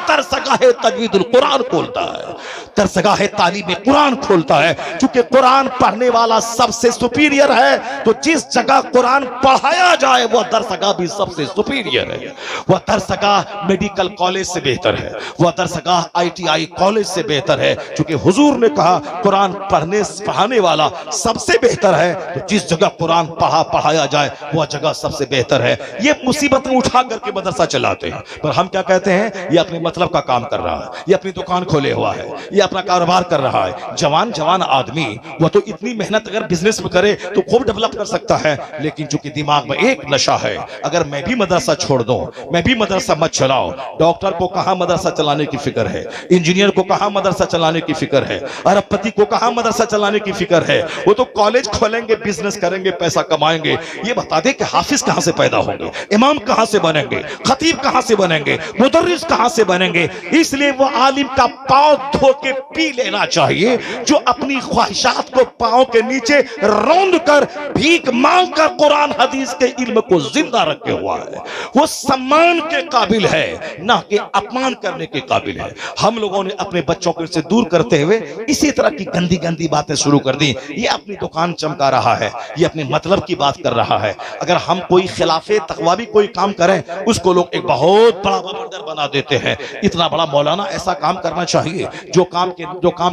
तजवीदुल कुरान खोलता है, दरसगाह तालीम कुरान खोलता है। क्योंकि कुरान पढ़ने वाला सबसे सुपीरियर है, तो जिस जगह कुरान पढ़ाया जाए वह दरसगाह भी सबसे सुपीरियर है। वह दरसगाह मेडिकल कॉलेज से बेहतर है, वह दरसगाह ITI कॉलेज से बेहतर है। क्योंकि हुजूर ने कहा कुरान पढ़ाने वाला सबसे बेहतर है, तो जिस जगह कुरान पढ़ाया जाए वह जगह सबसे बेहतर है। ये मुसीबत में उठा करके मदरसा चलाते हैं, पर हम क्या कहते हैं, ये अपने मतलब का काम कर रहा है, ये अपनी दुकान खोले हुआ है, ये अपना कारोबार कर रहा है। जवान आदमी वह तो इतनी मेहनत अगर बिजनेस में करे तो खूब डेवलप कर सकता है, लेकिन चूंकि दिमाग में एक नशा है, अगर मैं भी मदरसा छोड़ दूं, मैं भी मदरसा मत चलाओ। डॉक्टर को कहां मदरसा चलाने की फिक्र है, इंजीनियर को कहां मदरसा चलाने की फिक्र है, अरबपति को कहां मदरसा चलाने की फिक्र है। वो तो कॉलेज खोलेंगे, बिजनेस करेंगे, पैसा कमाएंगे। ये बता दे कि हाफिज कहां से पैदा होंगे, इमाम कहां से बनेंगे, खतीब कहां से बनेंगे, मुदर्रिस कहां से बनेंगे। इसलिए वो आलिम का पांव धो के पी लेना चाहिए जो अपनी ख्वाहिशात को पांव के नीचे रौंद कर भीख मांग कर कुरान हदीस के इल्म को जिंदा रखे हुआ है। वो सम्मान के काबिल है, ना कि अपमान करने के काबिल है। हम लोगों ने अपने बच्चों को इससे दूर करते हुए इसी तरह की गंदी गंदी बातें शुरू कर दी। ये अपनी दुकान चमका रहा है, ये अपने मतलब की बात कर रहा है। अगर हम कोई खिलाफे तकवा भी कोई काम करें, उसको लोग एक बहुत बड़ा बवंडर बना देते हैं। इतना बड़ा मौलाना ऐसा काम करना चाहिए जो काम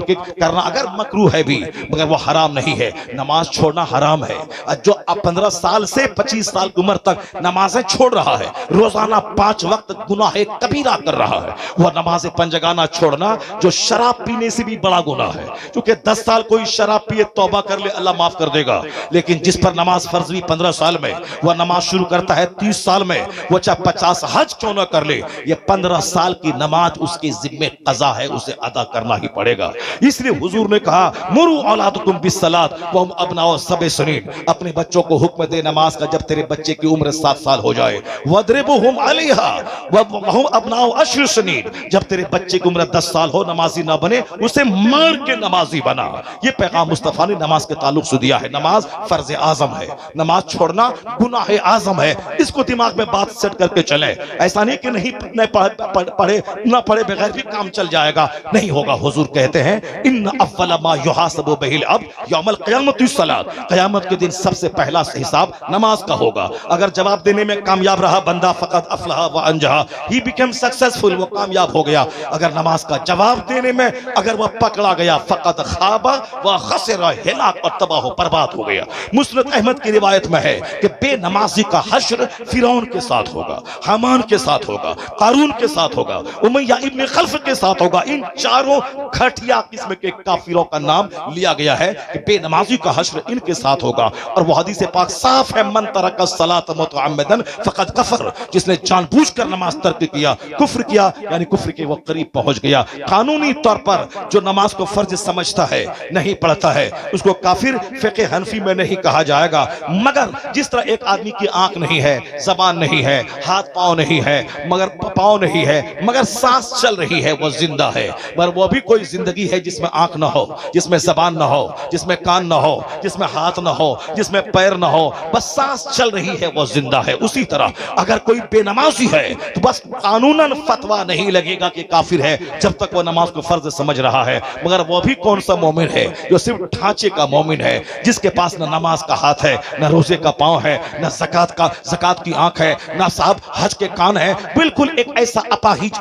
के करना अगर मकरूह है भी, मगर वो हराम नहीं है। नमाज छोड़ना हराम है। जो 15 साल से 25 साल की उम्र तक नमाजें छोड़ रहा है, रोजाना 5 वक्त गुनाह कबीरा कर रहा है, वह नमाजें पंजगाना छोड़ना जो शराब पीने से भी बड़ा गुनाह है। क्योंकि 10 साल कोई शराब पिए तौबा कर ले, अल्लाह माफ कर देगा। लेकिन जिस पर नमाज फर्ज हुई 15 साल में, वह नमाज शुरू करता है 30 साल में, वो चाहे 50 हज क्यों न कर ले, ये 15 साल की नमाज उसके जिम्मे कज़ा है, उसे अदा करना ही पड़ेगा। इसलिए हुजूर ने कहा मुरु औलादकुम बिस्सलात व हुम अबनाउ सब'i सनीन, अपने बच्चों को हुक्म दे नमाज का जब तेरे बच्चे की उम्र 7 साल हो जाए। वद्रिबुहुम अलैहा व हुम अबनाउ अश्र सनीन, जब तेरे बच्चे की उम्र 10 साल हो, नमाजी ना बने, उसे मार के नमाजी बना। ये पैगाम मुस्तफा ने नमाज के ताल्लुक से दिया है। नमाज फर्ज आजम है, नमाज छोड़ना गुनाह आजम है। इसको दिमाग में बात सेट करके चले। ऐसा नहीं कि नहीं पढ़े ना पढ़े बगैर भी काम चल जाएगा, नहीं होगा। हुजूर कहते हैं इन्न अव्वल मा युहासबु बिहिल अब यौमल क़यामति सलात, क़यामत के दिन सबसे पहला हिसाब नमाज का होगा। अगर जवाब देने में कामयाब रहा बंदा, फ़क़द अफ़लह व अंजहा, ही बिकम सक्सेसफुल, वो कामयाब हो गया। अगर नमाज का जवाब देने में अगर वह पकड़ा गया, फ़क़द खाबा व खसरा, हिलाक और तबाह बर्बाद हो गया। मुस्नद अहमद की रिवायत में है कि बेनमाजी का हश्र फिरौन के साथ होगा, हामान के साथ होगा, कारून के साथ होगा, उमय्या इब्न खल्फ के साथ होगा। इन चारों घटिया किस्म के काफिरों का नाम लिया गया है कि बेनमाजी का हश्र इनके साथ होगा। और वह हदीस पाक साफ है, मन तरक सलात मुतअम्मिदन फ़क़द कफ़र, जिसने जानबूझकर नमाज तर्क किया, कुफ्र किया, यानी कुफ्र के वो करीब पहुंच गया। कानूनी तौर पर जो नमाज को फर्ज समझता है, नहीं पढ़ता है, उसको काफिर फ़िक़्ह हनफी में नहीं कहा जाएगा। मगर जिस तरह एक आदमी की आंख नहीं है, जबान नहीं है, हाथ पांव नहीं है, मगर पांव नहीं है, मगर सांस चल रही है, वो जिंदा है। पर वो भी कोई जिंदगी है जिसमें आंख ना हो, जिसमें जबान ना हो, जिसमें कान ना हो, जिसमें हाथ ना हो, जिसमें पैर ना हो, बस सांस चल रही है, वो जिंदा है। उसी तरह अगर कोई बेनमाजी है तो बस कानूनन फतवा नहीं लगेगा कि काफिर है, जब तक वो नमाज को फर्ज समझ रहा है। मगर वो भी कौन सा मोमिन है जो सिर्फ ढांचे का मोमिन है, जिसके पास न नमाज का हाथ है, न रोजे का पांव है, न ज़कात की आंख है, न साहब हज के कान है, बिल्कुल एक ऐसा अपाहिज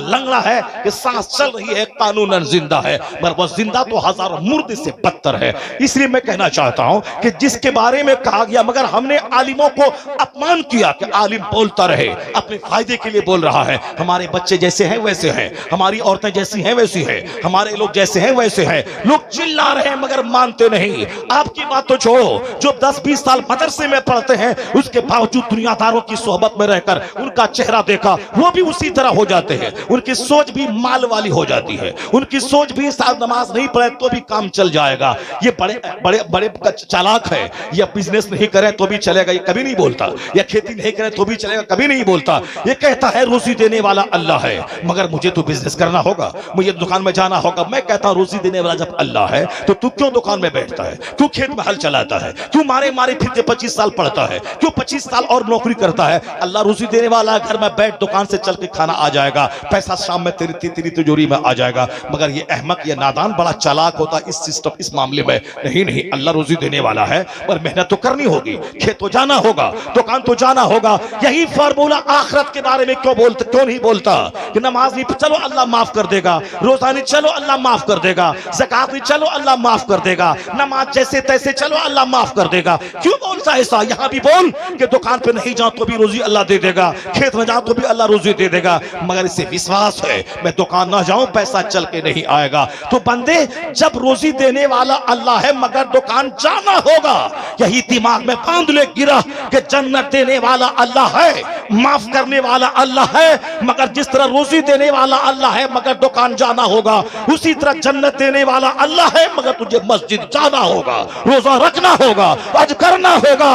लंगड़ा है कि सांस चल रही है, कानूनन जिंदा है, मगर वो जिंदा तो हजारों मुर्दे से बदतर है। इसलिए मैं कहना चाहता हूं कि जिसके बारे में कहा गया, मगर हमने आलिमों को अपमान किया कि आलिम बोलता रहे, अपने फायदे के लिए बोल रहा है। हमारे बच्चे जैसे हैं वैसे हैं, हमारी औरतें जैसी हैं वैसी हैं, हमारे लोग जैसे हैं वैसे हैं। लोग चिल्ला रहे हैं मगर मानते नहीं। आपकी बात तो छोड़ो, जो 10-20 साल मदरसे में पढ़ते हैं, उसके बावजूद दुनियादारों की सोहबत में रहकर उनका चेहरा देखा, वो भी उसी तरह हो जाते हैं। उनकी सोच भी माल वाली हो जाती है, उनकी सोच भी साथ नमाज नहीं पढ़े तो भी काम चल जाएगा। ये बड़े बड़े बड़े चालाक है। ये बिजनेस नहीं करे तो भी चलेगा, ये कभी नहीं बोलता। या खेती नहीं करे तो भी चलेगा, कभी नहीं बोलता। ये कहता है रोजी देने वाला अल्लाह है, मगर मुझे तो बिजनेस करना होगा, मुझे दुकान में जाना होगा। मैं कहता हूं रोजी देने वाला जब अल्लाह है तो तू क्यों दुकान में बैठता है, क्यों खेत में हल चलाता है, क्यों मारे मारे फिरते 25 साल पढ़ता है, क्यों 25 साल और नौकरी करता है? अल्लाह रोजी देने वाला, घर में बैठ, दुकान से चल के खाना आ जाएगा, पैसा शाम में तेरी तिजोरी में आ जाएगा। मगर ये अहमक, ये नादान बड़ा चालाक होता इस सिस्टम, इस मामले में। नहीं, अल्लाह रोजी देने वाला है, पर मेहनत तो करनी होगी, खेत तो जाना होगा, दुकान तो जाना होगा। यही फार्मूला आखिरत के बारे में क्यों नहीं बोलता कि नमाज नहीं, चलो अल्लाह माफ कर देगा, रोजा नहीं, चलो अल्लाह माफ कर देगा, ज़कात नहीं, चलो अल्लाह माफ कर देगा, नमाज जैसे तैसे, चलो अल्लाह माफ कर देगा। क्यों बोलता है ऐसा? यहां भी बोल कि दुकान पे नहीं जाओ तो भी रोजी अल्लाह दे देगा, खेत में जाओ तो भी अल्लाह रोजी दे देगा। मगर इसे विश्वास है, मैं दुकान ना जाऊं पैसा चल के नहीं आएगा। तो बंदे, जब रोजी देने वाला अल्लाह है मगर दुकान जाना होगा, यही दिमाग में बांध ले गिरा कि जन्नत देने वाला अल्लाह है, माफ करने वाला अल्लाह है, मगर जिस तरह रोजी देने वाला अल्लाह है मगर दुकान जाना होगा, उसी तरह जन्नत देने वाला अल्लाह है, मगर तुझे मस्जिद जाना होगा, रोजा रखना होगा, हज करना होगा।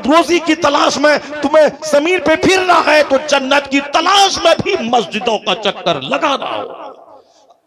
रोजी की तलाश में तुम्हें जमीन पे फिरना है तो जन्नत की तलाश में भी मस्जिदों का चक्कर लगाना होगा।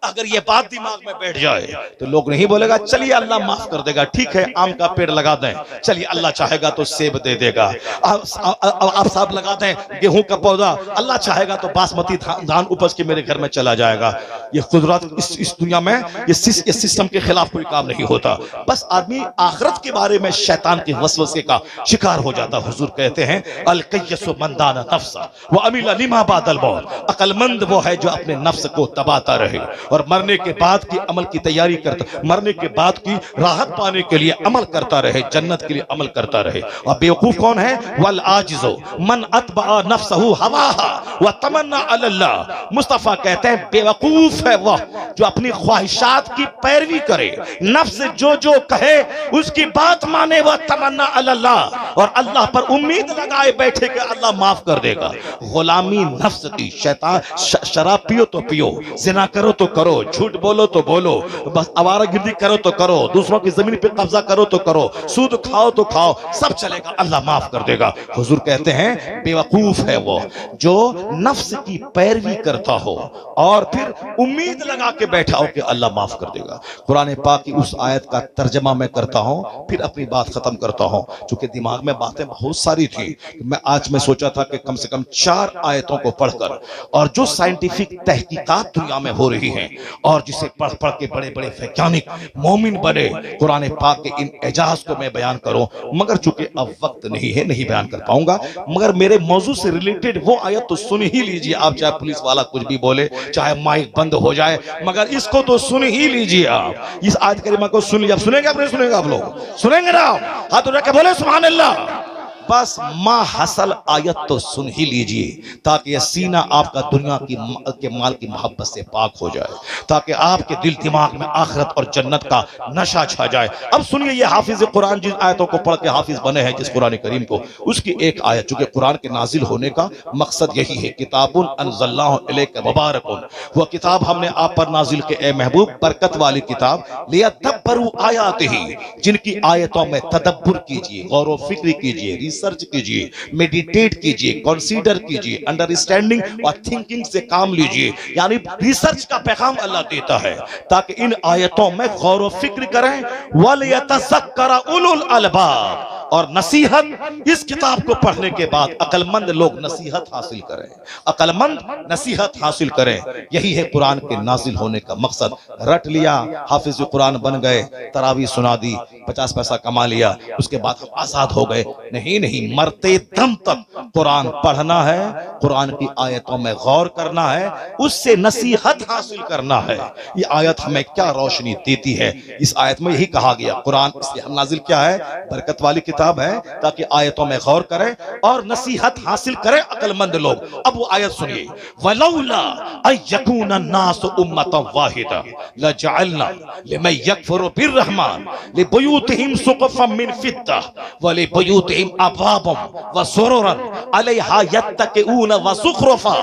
अगर ये बात दिमाग में बैठ जाए तो लोग नहीं बोलेगा चलिए अल्लाह माफ कर देगा, ठीक है आम का पेड़ लगा दें, चलिए अल्लाह चाहेगा तो सेब दे देगा। आप साहब लगा दें गेहूं का पौधा, अल्लाह चाहेगा तो बासमती धान उपज के मेरे घर में चला जाएगा। ये कुदरत इस दुनिया में ये सिस्टम के खिलाफ कोई काम नहीं होता। बस आदमी आखिरत के बारे में शैतान के वसवसे का शिकार हो जाता। हुजूर कहते हैं अल कय्यसु मन दाना नफ्सा व अमिला लिमा बादल मौत। अक्लमंद वो है जो अपने नफ्स को दबाता रहे और मरने के बाद की अमल की तैयारी करता, मरने के बाद की राहत पाने के लिए अमल करता रहे, जन्नत के लिए अमल करता रहे। और बेवकूफ कौन है? वल आजिज़ो मन अतबा नफ्सहु हवाहा व तमन्ना अल्लाह। मुस्तफा कहते हैं बेवकूफ है वह जो अपनी ख्वाहिशात की पैरवी करे, नफ्स जो जो कहे उसकी बात माने, वह तमन्ना अल्लाह और अल्लाह पर उम्मीद लगाए बैठे कि अल्लाह माफ कर देगा। गुलामी नफ्स की, शैतान शराब पियो तो पियो, जिना करो तो करो, झूठ बोलो तो बोलो, बस आवारागर्दी करो तो करो, दूसरों की जमीन पे कब्जा करो तो करो, सूद खाओ तो खाओ, सब चलेगा, अल्लाह माफ कर देगा। हुजूर कहते हैं बेवकूफ है वो जो नफ्स की पैरवी करता हो और फिर उम्मीद लगा के बैठा हो कि अल्लाह माफ कर देगा। कुरान पाक की उस आयत का तर्जमा मैं करता हूं, फिर अपनी बात खत्म करता हूं। चूंकि दिमाग में बातें बहुत सारी थी, मैं सोचा था कि कम से कम 4 आयतों को पढ़कर और जो साइंटिफिक तहकीकात दुनिया में हो रही हैं और जिसे पढ़ पढ़ के बड़े बड़े वैज्ञानिक मोमिन बने, कुरान पाक के इन एजाज को मैं बयान करूं, मगर चूंकि अब वक्त नहीं है, नहीं बयान कर पाऊंगा। मगर मेरे मौजू से रिलेटेड वो आयत तो सुन ही लीजिए आप, चाहे पुलिस वाला कुछ भी बोले, चाहे माइक बंद हो जाए, मगर इसको तो सुन ही लीजिए आप। इस आयत करीमा को सुन लीजिए। आप सुनेंगे? आप नहीं सुनेंगे? आप लोग सुनेंगे ना? हाथ उठा के बोले सुभान अल्लाह। बस माँ हसल आयत तो सुन ही लीजिए ताकि यह सीना आपका दुनिया के माल की मोहब्बत से पाक हो जाए, ताकि आपके दिल दिमाग में आखिरत और जन्नत का नशा छा जाए। अब सुनिए, ये हाफिज कुरान जिन आयतों को पढ़ के हाफिज बने हैं जिस कुरान करीम को, उसकी एक आयत, चूंकि कुरान के नाजिल होने का मकसद यही है, किताबुन अनज़लनाहु इलैका मुबारकुन, वह किताब हमने आप पर नाजिल के ए महबूब, बरकत वाली किताब, लियदब्बरू आयातिही, जिनकी आयतों में तदब्बुर कीजिए, गौर व फिक्र कीजिए, रिसर्च कीजिए, मेडिटेट कीजिए, कंसीडर कीजिए, अंडरस्टैंडिंग और थिंकिंग से काम लीजिए। यानी रिसर्च का पैगाम अल्लाह देता है ताकि इन आयतों में गौर व फिक्र करें। वल यतज़क्कर उलुल अलबाब, और नसीहत, इस किताब को पढ़ने के बाद अक्लमंद लोग नसीहत हासिल करें, अक्लमंद नसीहत हासिल करें। यही है कुरान के नाजिल होने का मकसद। रट लिया, हाफिज कुरान बन गए, तरावी सुना दी, 50 पैसा कमा लिया, उसके बाद हम आजाद हो गए। नहीं नहीं, मरते दम तक कुरान पढ़ना है, कुरान की आयतों में गौर करना है, उससे नसीहत हासिल करना है। ये आयत हमें क्या रोशनी देती है? इस आयत में यही कहा गया, कुरान इसलिए हम नाजिल क्या है, बरकत वाली किताब है, ताकि आयतों में गौर करें और नसीहत हासिल करें अक्लमंद लोग। अब वो आयत सुनिए, वलौला अयकुन अन्नासु उम्मतन वाहिदा लजअलना लिमन यकफुरु बिर्रहमान लिबुयूतिहिम सुक़फन मिन फिद्दा व लिबुयूतिहिम अबवाबन व सुरुरन अलैहा यत्तकिऊन व ज़ुख़रुफ़ा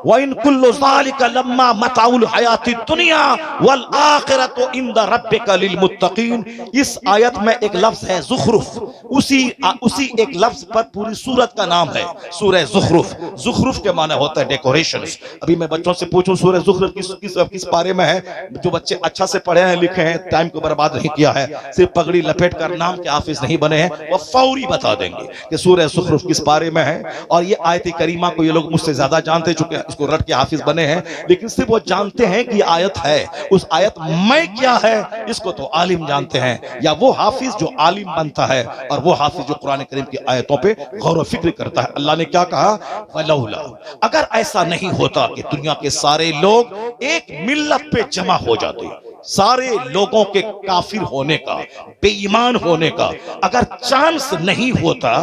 व इन कुल्लु ज़ालिका लम्मा मताउल हयाति दुनिया वल आखिरतु इंदा रब्बिका लिल मुत्तकीन। इस आयत में एक लफ्ज है ज़ुख़रुफ़, उसी एक लफ्ज पर पूरी सूरत का नाम है, सूरह ज़ुख़रुफ़। ज़ुख़रुफ़ के माने होता है डेकोरेशंस। अभी मैं बच्चों से पूछूं सूरह ज़ुख़रुफ़ किस पारे में है, जो बच्चे अच्छा से पढ़े हैं, लिखे हैं, टाइम को बर्बाद नहीं किया है, सिर्फ पगड़ी लपेट कर नाम के हाफिज नहीं बने हैं, वह फौरी बता देंगे कि सूरह ज़ुख़रुफ़ किस पारे में है। और ये आयत करीमा को ये लोग मुझसे ज्यादा जानते, चुके इसको रट के हाफिज बने हैं, लेकिन सिर्फ वो जानते हैं कि आयत है, उस आयत में क्या है इसको तो आलिम जानते हैं, या वो हाफिज जो आलिम बनता है और वो हाफिज जो कुरान करीम की आयतों पे गौर व फिक्र करता है। अल्लाह ने क्या कहा, वलौला, अगर ऐसा नहीं होता कि दुनिया के सारे लोग एक मिल्लत पे जमा हो जाते, सारे लोगों के काफिर होने का, बेईमान होने का अगर चांस नहीं होता,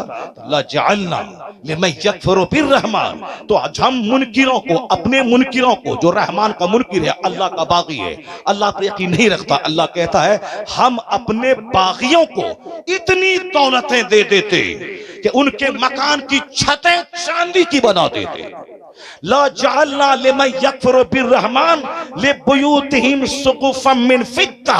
लजअलना लिमन यकफुरु बिर्रहमान, तो हम मुनकिरों को, अपने मुनकिरों को, जो रहमान का मुनकिर है, अल्लाह का बागी है, अल्लाह पर यकीन नहीं रखता, अल्लाह कहता है हम अपने बागियों को इतनी दौलतें दे देते कि उनके मकान की छतें चांदी की बना देते। ला जअलना लिमन यकफुरु बिर्रहमान लिबुयूतिहिम सुक़ुफ़न सुकुफम मिन फिद्दा,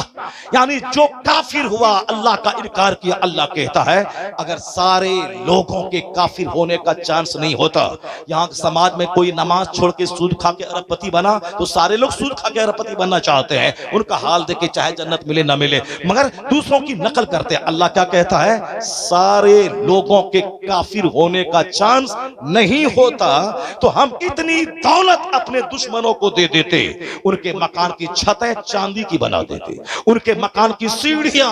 यानी जो काफिर हुआ, अल्लाह का इनकार किया, अल्लाह कहता है अगर सारे लोगों के काफिर होने का चांस नहीं होता, यहाँ समाज में कोई नमाज छोड़ के सूद खा के अरबपति बना तो सारे लोग सूद खा के अरबपति बनना चाहते हैं, उनका हाल देखे चाहे जन्नत मिले ना मिले, मगर दूसरों की नकल करते हैं। अल्लाह क्या कहता है, सारे लोगों के काफिर होने का चांस नहीं होता तो हम इतनी दौलत अपने दुश्मनों को दे देते, उनके मकान की छतें चांदी की बना देते, उनके मकान की सीढ़ियां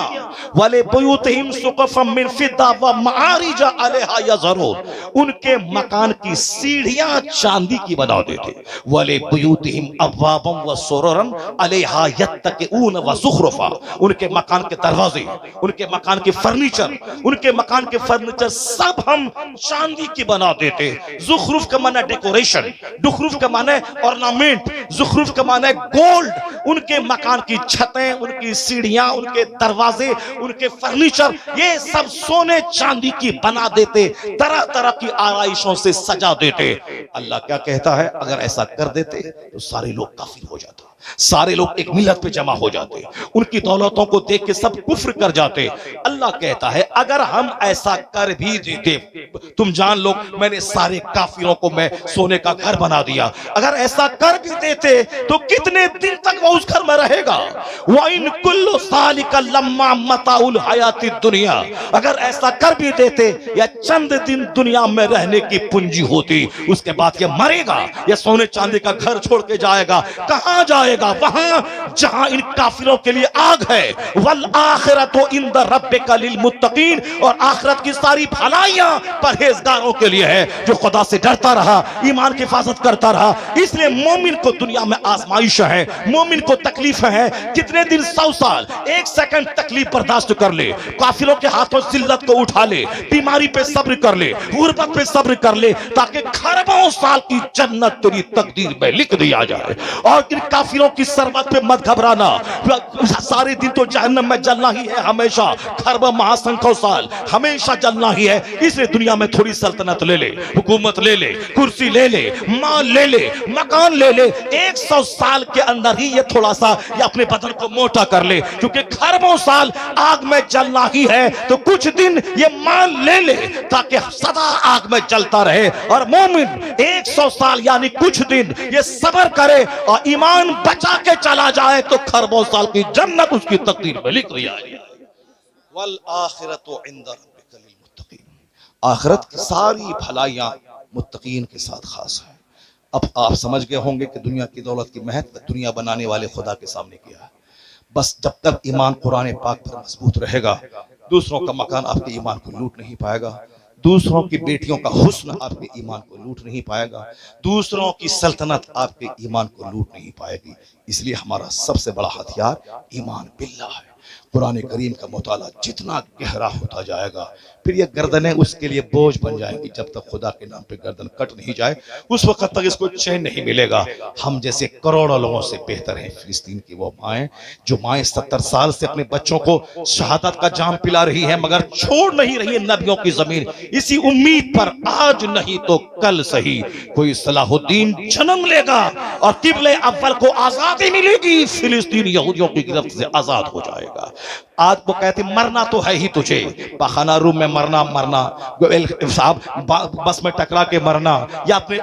वाले बुयूतिहिम सुक़फ़म मिन फिद्दा व मआरिज अलैहा यज़रून, उनके मकान की सीढ़ियां चांदी की बना देते, वाले बुयूतिहिम अब्वाबम व सुरुरन अलैहा यत्तक़ून व ज़ुख़रुफ़ा, उनके मकान के दरवाजे, उनके मकान के फर्नीचर, उनके मकान के फर्नीचर सब हम चांदी की बना देते। ज़ुख़रुफ़ का माना डेकोरेशन, दुख़रुफ़ का माना ऑर्नामेंट, ज़ुख़रुफ़ का माना गोल्ड, उनके मकान की छतें, उनकी सीढ़ियां, उनके दरवाजे, उनके फर्नीचर, ये सब सोने चांदी की बना देते, तरह तरह की आराइशों से सजा देते। अल्लाह क्या कहता है, अगर ऐसा कर देते तो सारे लोग काफिर हो जाते, सारे लोग एक मिलत पे जमा हो जाते, उनकी दौलतों को देख के सब कुफ्र कर जाते। अल्लाह कहता है अगर हम ऐसा कर भी देते, तुम जान लो मैंने सारे काफिरों को मैं सोने का घर बना दिया, अगर ऐसा कर भी देते तो कितने दिन तक वो उस घर में रहेगा। व इन कुल्लु सालिका लम्मा मताउल हयाती दुनिया, अगर ऐसा कर भी देते या चंद दिन दुनिया में रहने की पूंजी होती, उसके बाद ये मरेगा, ये सोने चांदी का घर छोड़ के जाएगा, कहां जाएगा, वहां जहां इन काफिरों के लिए आग है। वल आखिरतु इंद रब्बिका लिल मुत्तकीन, और आखिरत की सारी भलाइयां परहेजगारों के लिए है, जो खुदा से डरता रहा, ईमान की हिफाजत करता रहा। इसलिए मोमिन को दुनिया में आजमाइश है, मोमिन को तकलीफ है, कितने दिन, 100 साल, 1 सेकंड तकलीफ बर्दाश्त कर ले, काफिरों के हाथों जिल्लत को उठा ले, बीमारी पे सब्र कर ले, गुर्बत पे सब्र कर ले, ताकि खरबों साल की जन्नत तेरी तकदीर में लिख दिया जाए। और इन काफिरों की सरबत पे मत घबराना, सारे दिन तो जहन्नम में जलना ही है, हमेशा खरबों महासंख्यों साल हमेशा जलना ही है। इसलिए दुनिया में थोड़ी सल्तनत ले ले, हुकूमत ले ले, कुर्सी ले ले, माल ले ले, मकान ले ले, 100 साल के अंदर ही ये थोड़ा सा ये अपने बदन को मोटा कर ले, क्योंकि खरबों साल आग में जलना ही है, तो कुछ दिन ये माल ले ले ताकि सदा आग में जलता रहे। और मोमिन 100 साल यानी कुछ दिन ये सब्र करे और ईमान बचा के चला जाए तो खरबों साल की जन्नत उसकी तकदीर में लिख दिया जाए। वल आखिरतु इंद रब्बिका लिल मुत्तकीन, आखिरत की सारी भलाइयां मुत्तकीन के साथ खास है। अब आप समझ गए होंगे कि दुनिया की दौलत की महत्व दुनिया बनाने वाले खुदा के सामने किया है। बस जब तक ईमान कुरान पाक पर मजबूत रहेगा, दूसरों का मकान आपके ईमान को लूट नहीं पाएगा, दूसरों की बेटियों का हुस्न आपके ईमान को लूट नहीं पाएगा, दूसरों की सल्तनत आपके ईमान को लूट नहीं पाएगी। इसलिए हमारा सबसे बड़ा हथियार ईमान बिल्लाह है। कुरान करीम का मुताला जितना गहरा होता जाएगा, फिर ये गर्दनें उसके लिए बोझ बन जाएंगी। जब तक खुदा के नाम पे गर्दन कट नहीं जाए उस वक्त तक इसको चैन नहीं मिलेगा। हम जैसे करोड़ों लोगों से बेहतर हैं फिलिस्तीन की वो माएँ, जो माएँ 70 साल से अपने बच्चों को शहादत का जाम पिला रही है, मगर छोड़ नहीं रही है नबियों की जमीन, इसी उम्मीद पर आज नहीं तो कल सही कोई सलाहुद्दीन जन्म लेगा और किबले अव्वल को आजादी मिलेगी, फिलिस्तीन यहूदियों की गिरफ्त से आजाद हो जाएगा। आज वो कहते मरना तो है ही तुझे, पाखाना रूम में मरना, साहब बस में टकरा के मरना, या अपने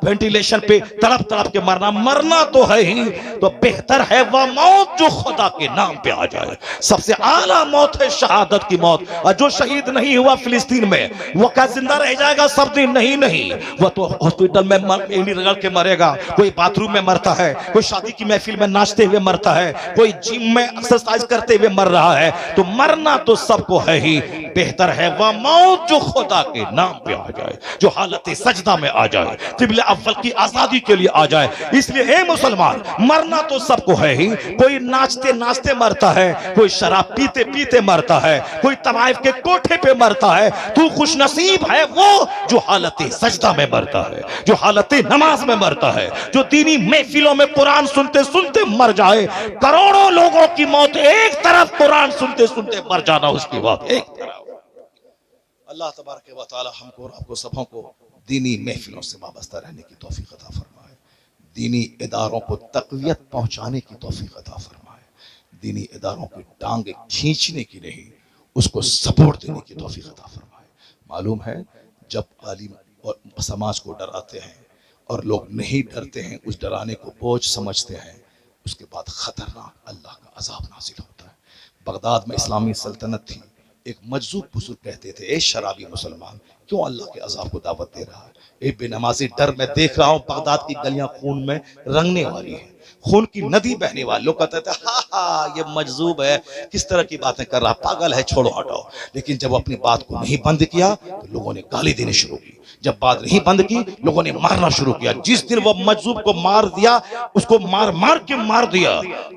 वेंटिलेशन पे तड़प तड़प के मरना, मरना तो है ही, तो बेहतर है वह मौत जो खुदा के नाम पे आ जाए। सबसे आला मौत है शहादत की मौत। और जो शहीद नहीं हुआ फिलिस्तीन में वो क्या जिंदा रह जाएगा सब दिन? नहीं नहीं, वह तो हॉस्पिटल में रगड़ के मरेगा, कोई बाथरूम में मरता है, कोई शादी की महफिल में नाचते हुए मरता है, कोई जिम में एक्सरसाइज करते हुए मर रहा है। तो मरना तो सबको है ही, बेहतर है वह मौत जो खुदा के नाम पे आ जाए, जो हालत सजदा में आ जाए, किबले अव्वल की आजादी के लिए आ जाए। इसलिए हे मुसलमान, मरना तो सबको है ही, कोई नाचते नाचते मरता है, कोई शराब पीते पीते मरता है, कोई तवाइफ के कोठे पे मरता है। तू खुश नसीब है वो जो हालत सजदा में मरता है, जो हालत नमाज में मरता है, जो दीनी महफिलों में कुरान सुनते सुनते मर जाए। करोड़ों लोगों की मौत एक तरफ, कुरान सुनते सुनते मर जाना उसकी बात एक तरफ। अल्लाह तबारक व तआला हमको और आपको सबों को दीनी महफिलों से वाबस्ता रहने की तौफीक अता फरमाए, दीनी इदारों को तक़वियत पहुंचाने की तौफीक अता फरमाए। दीनी इदारों की टांगे खींचने की नहीं, उसको सपोर्ट देने की तौफीक अता फरमाए। मालूम है जब आलिम और समाज को डराते हैं और लोग नहीं डरते हैं, उस डराने को बोझ समझते हैं, उसके बाद खतरनाक अल्लाह का अजाब नाजिल होता है। बगदाद में इस्लामी सल्तनत थी। एक मजजूब बुजुर्ग कहते थे, ए शराबी मुसलमान, क्यों अल्लाह के अजाब को दावत दे रहा है? ए बेनमाजी, डर, मैं देख रहा हूँ बगदाद की गलियां खून में रंगने वाली है, खून की नदी बहने वाली। लोग कहते थे हा हा ये मजजूब है, किस तरह की बातें कर रहा, पागल है, छोड़ो हटाओ। लेकिन जब अपनी बात को नहीं बंद किया तो लोगों ने गाली देनी शुरू की। जब बात नहीं बंद की, लोगों ने मारना शुरू किया। जिस दिन वह मजजूब को मार दिया, उसको मार मार के मार दिया,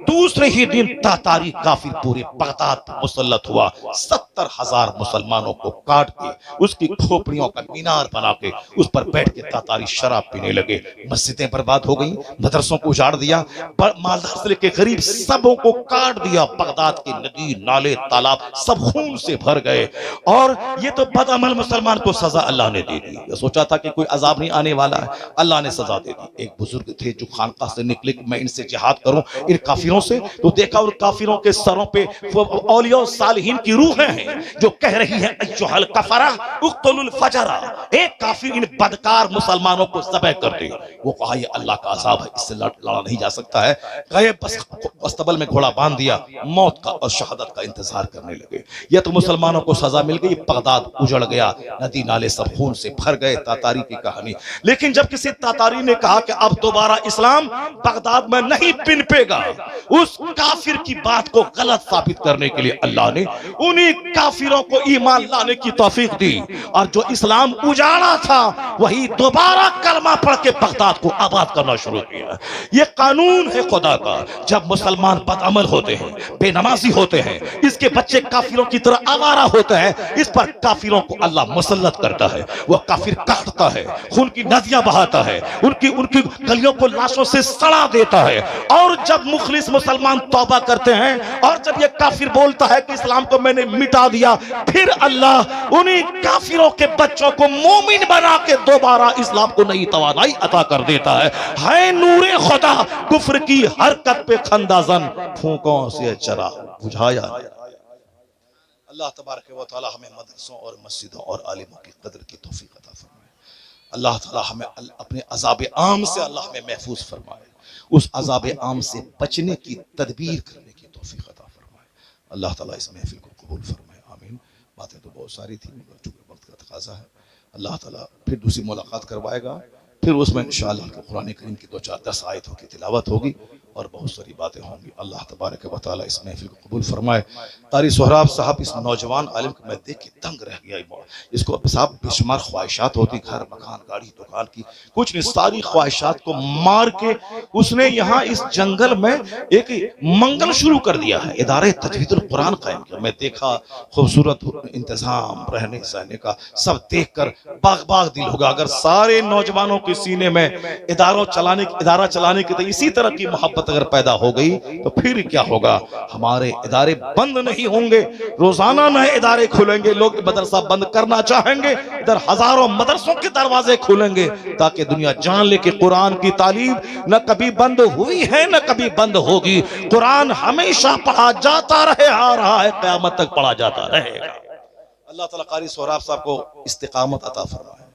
दूसरे ही दिन तातारी काफिर पूरे बगदाद पर मुसल्लत हुआ। 70,000 मुसलमानों को काट के उसकी खोपड़ियों का मीनार बना के उस पर बैठ के तातारी शराब पीने लगे। मस्जिदें बर्बाद हो गई, मदरसों को उजाड़ दिया, मालदार से लेके गरीब सबों को काट दिया। बगदाद की नदी, नाले, तालाब सब खून से भर गए। और ये तो बदअमल मुसलमान को सजा अल्लाह ने दे दी। सोचा था कि कोई अजाब नहीं आने वाला है, अल्लाह ने सजा दे दी। एक बुजुर्ग थे जो खानकाह से निकले कि मैं इनसे जिहाद करूं, इन काफिरों से, तो देखा उन काफिरों के सरों पे औलिया सालिहीन की रूहें हैं जो कह रही है अय्युहल कफरा उक्तुलुल फजरा, एक काफिर इन बदकार मुसलमानों को ज़बह कर दे। वो कहा ये अल्लाह का अजाब है, इससे लड़ा नहीं जा सकता है। गए बस अस्तबल में घोड़ा बांध दिया, मौत का और शहादत का इंतजार करने लगे। ये तो मुसलमानों को सजा मिल गई, बगदाद उजड़ गया, नदी नाले सब खून से भर गए। तातारी की कहानी। लेकिन जब किसी तातारी ने कहा कि अब दोबारा इस्लाम बगदाद में नहीं पिनपेगा, उस काफिर की बात को गलत साबित करने के लिए अल्लाह ने उन्हीं काफिरों को ईमान लाने की तौफीक दी। और जो इस्लाम उजाड़ा था वही दोबारा कलमा पढ़ के बगदाद को आबाद करना शुरू किया। यह कानून है खुदा का। जब मुसलमान बदअमल होते हैं, बेनमाजी होते हैं, इसके बच्चे काफिरों की तरह आवारा होते हैं, इस पर काफिरों को अल्लाह मुसल्लत करता है। वह काफिर काटता है, खून की नदियां बहाता है, उनकी उनकी गलियों को लाशों से सड़ा देता है। और जब मुखलिस मुसलमान तौबा करते हैं और जब ये काफिर बोलता है कि इस्लाम को मैंने मिटा दिया, फिर अल्लाह उन्हीं काफिरों के बच्चों को मोमिन बना के दोबारा इस्लाम को नई तवानाई अता कर देता है नूरे खुदा कुफ्र की हरकत पे खंदाजन फूंकों से चरा बुझाया। अल्लाह तबारक व तआला हमें मदरसों और मस्जिदों और आलिमों की कदर की तौफीक अता फरमाए। अल्लाह ताला हमें अपने अज़ाब आम से अल्लाह हमें महफूज फरमाए, उस अज़ाब आम से बचने की तदबीर करने की तौफीक अता फरमाए। अल्लाह ताला इस महफिल को कबूल फरमाए, आमीन। बातें तो बहुत सारी थी मगर चूंकि वक्त का तकाजा है, अल्लाह ताला फिर दूसरी मुलाकात करवाएगा, फिर उसमें इंशाअल्लाह कुरान करीम की 2-4-10 आयतों की तिलावत होगी और बहुत सारी बातें होंगी। अल्लाह तबारक व तआला इस महफिल को कबूल फरमाए। कारी सोहराब साहब इस नौजवान आलिम को मैं देख के दंग रह गया। इसको साहब बेशुमार ख्वाहिशात होती, घर मकान गाड़ी दुकान की, कुछ नहीं, सारी ख्वाहिशात को मार के उसने यहाँ इस जंगल में एक मंगल शुरू कर दिया है, इदारे तजवीदुल कुरान कायम किया। मैं देखा खूबसूरत इंतजाम रहने सहने का, सब देख कर बाग बाग दिल होगा। अगर सारे नौजवानों के सीने में इदारा चलाने की तो इसी तरह की मोहब्बत अगर पैदा हो गई तो फिर क्या होगा। हमारे इदारे बंद नहीं होंगे, रोजाना नए इदारे खुलेंगे। लोग मदरसा बंद करना चाहेंगे, इधर हजारों मदरसों के दरवाजे खुलेंगे ताकि दुनिया जान ले कि कुरान की तालीम न कभी बंद हुई है न कभी बंद होगी। कुरान हमेशा पढ़ा जाता रहे, आ रहा है, क़यामत तक पढ़ा जाता रहेगा। अल्लाह ताला कारी सोहराब साहब को इस्तिकामत अता फरमाए।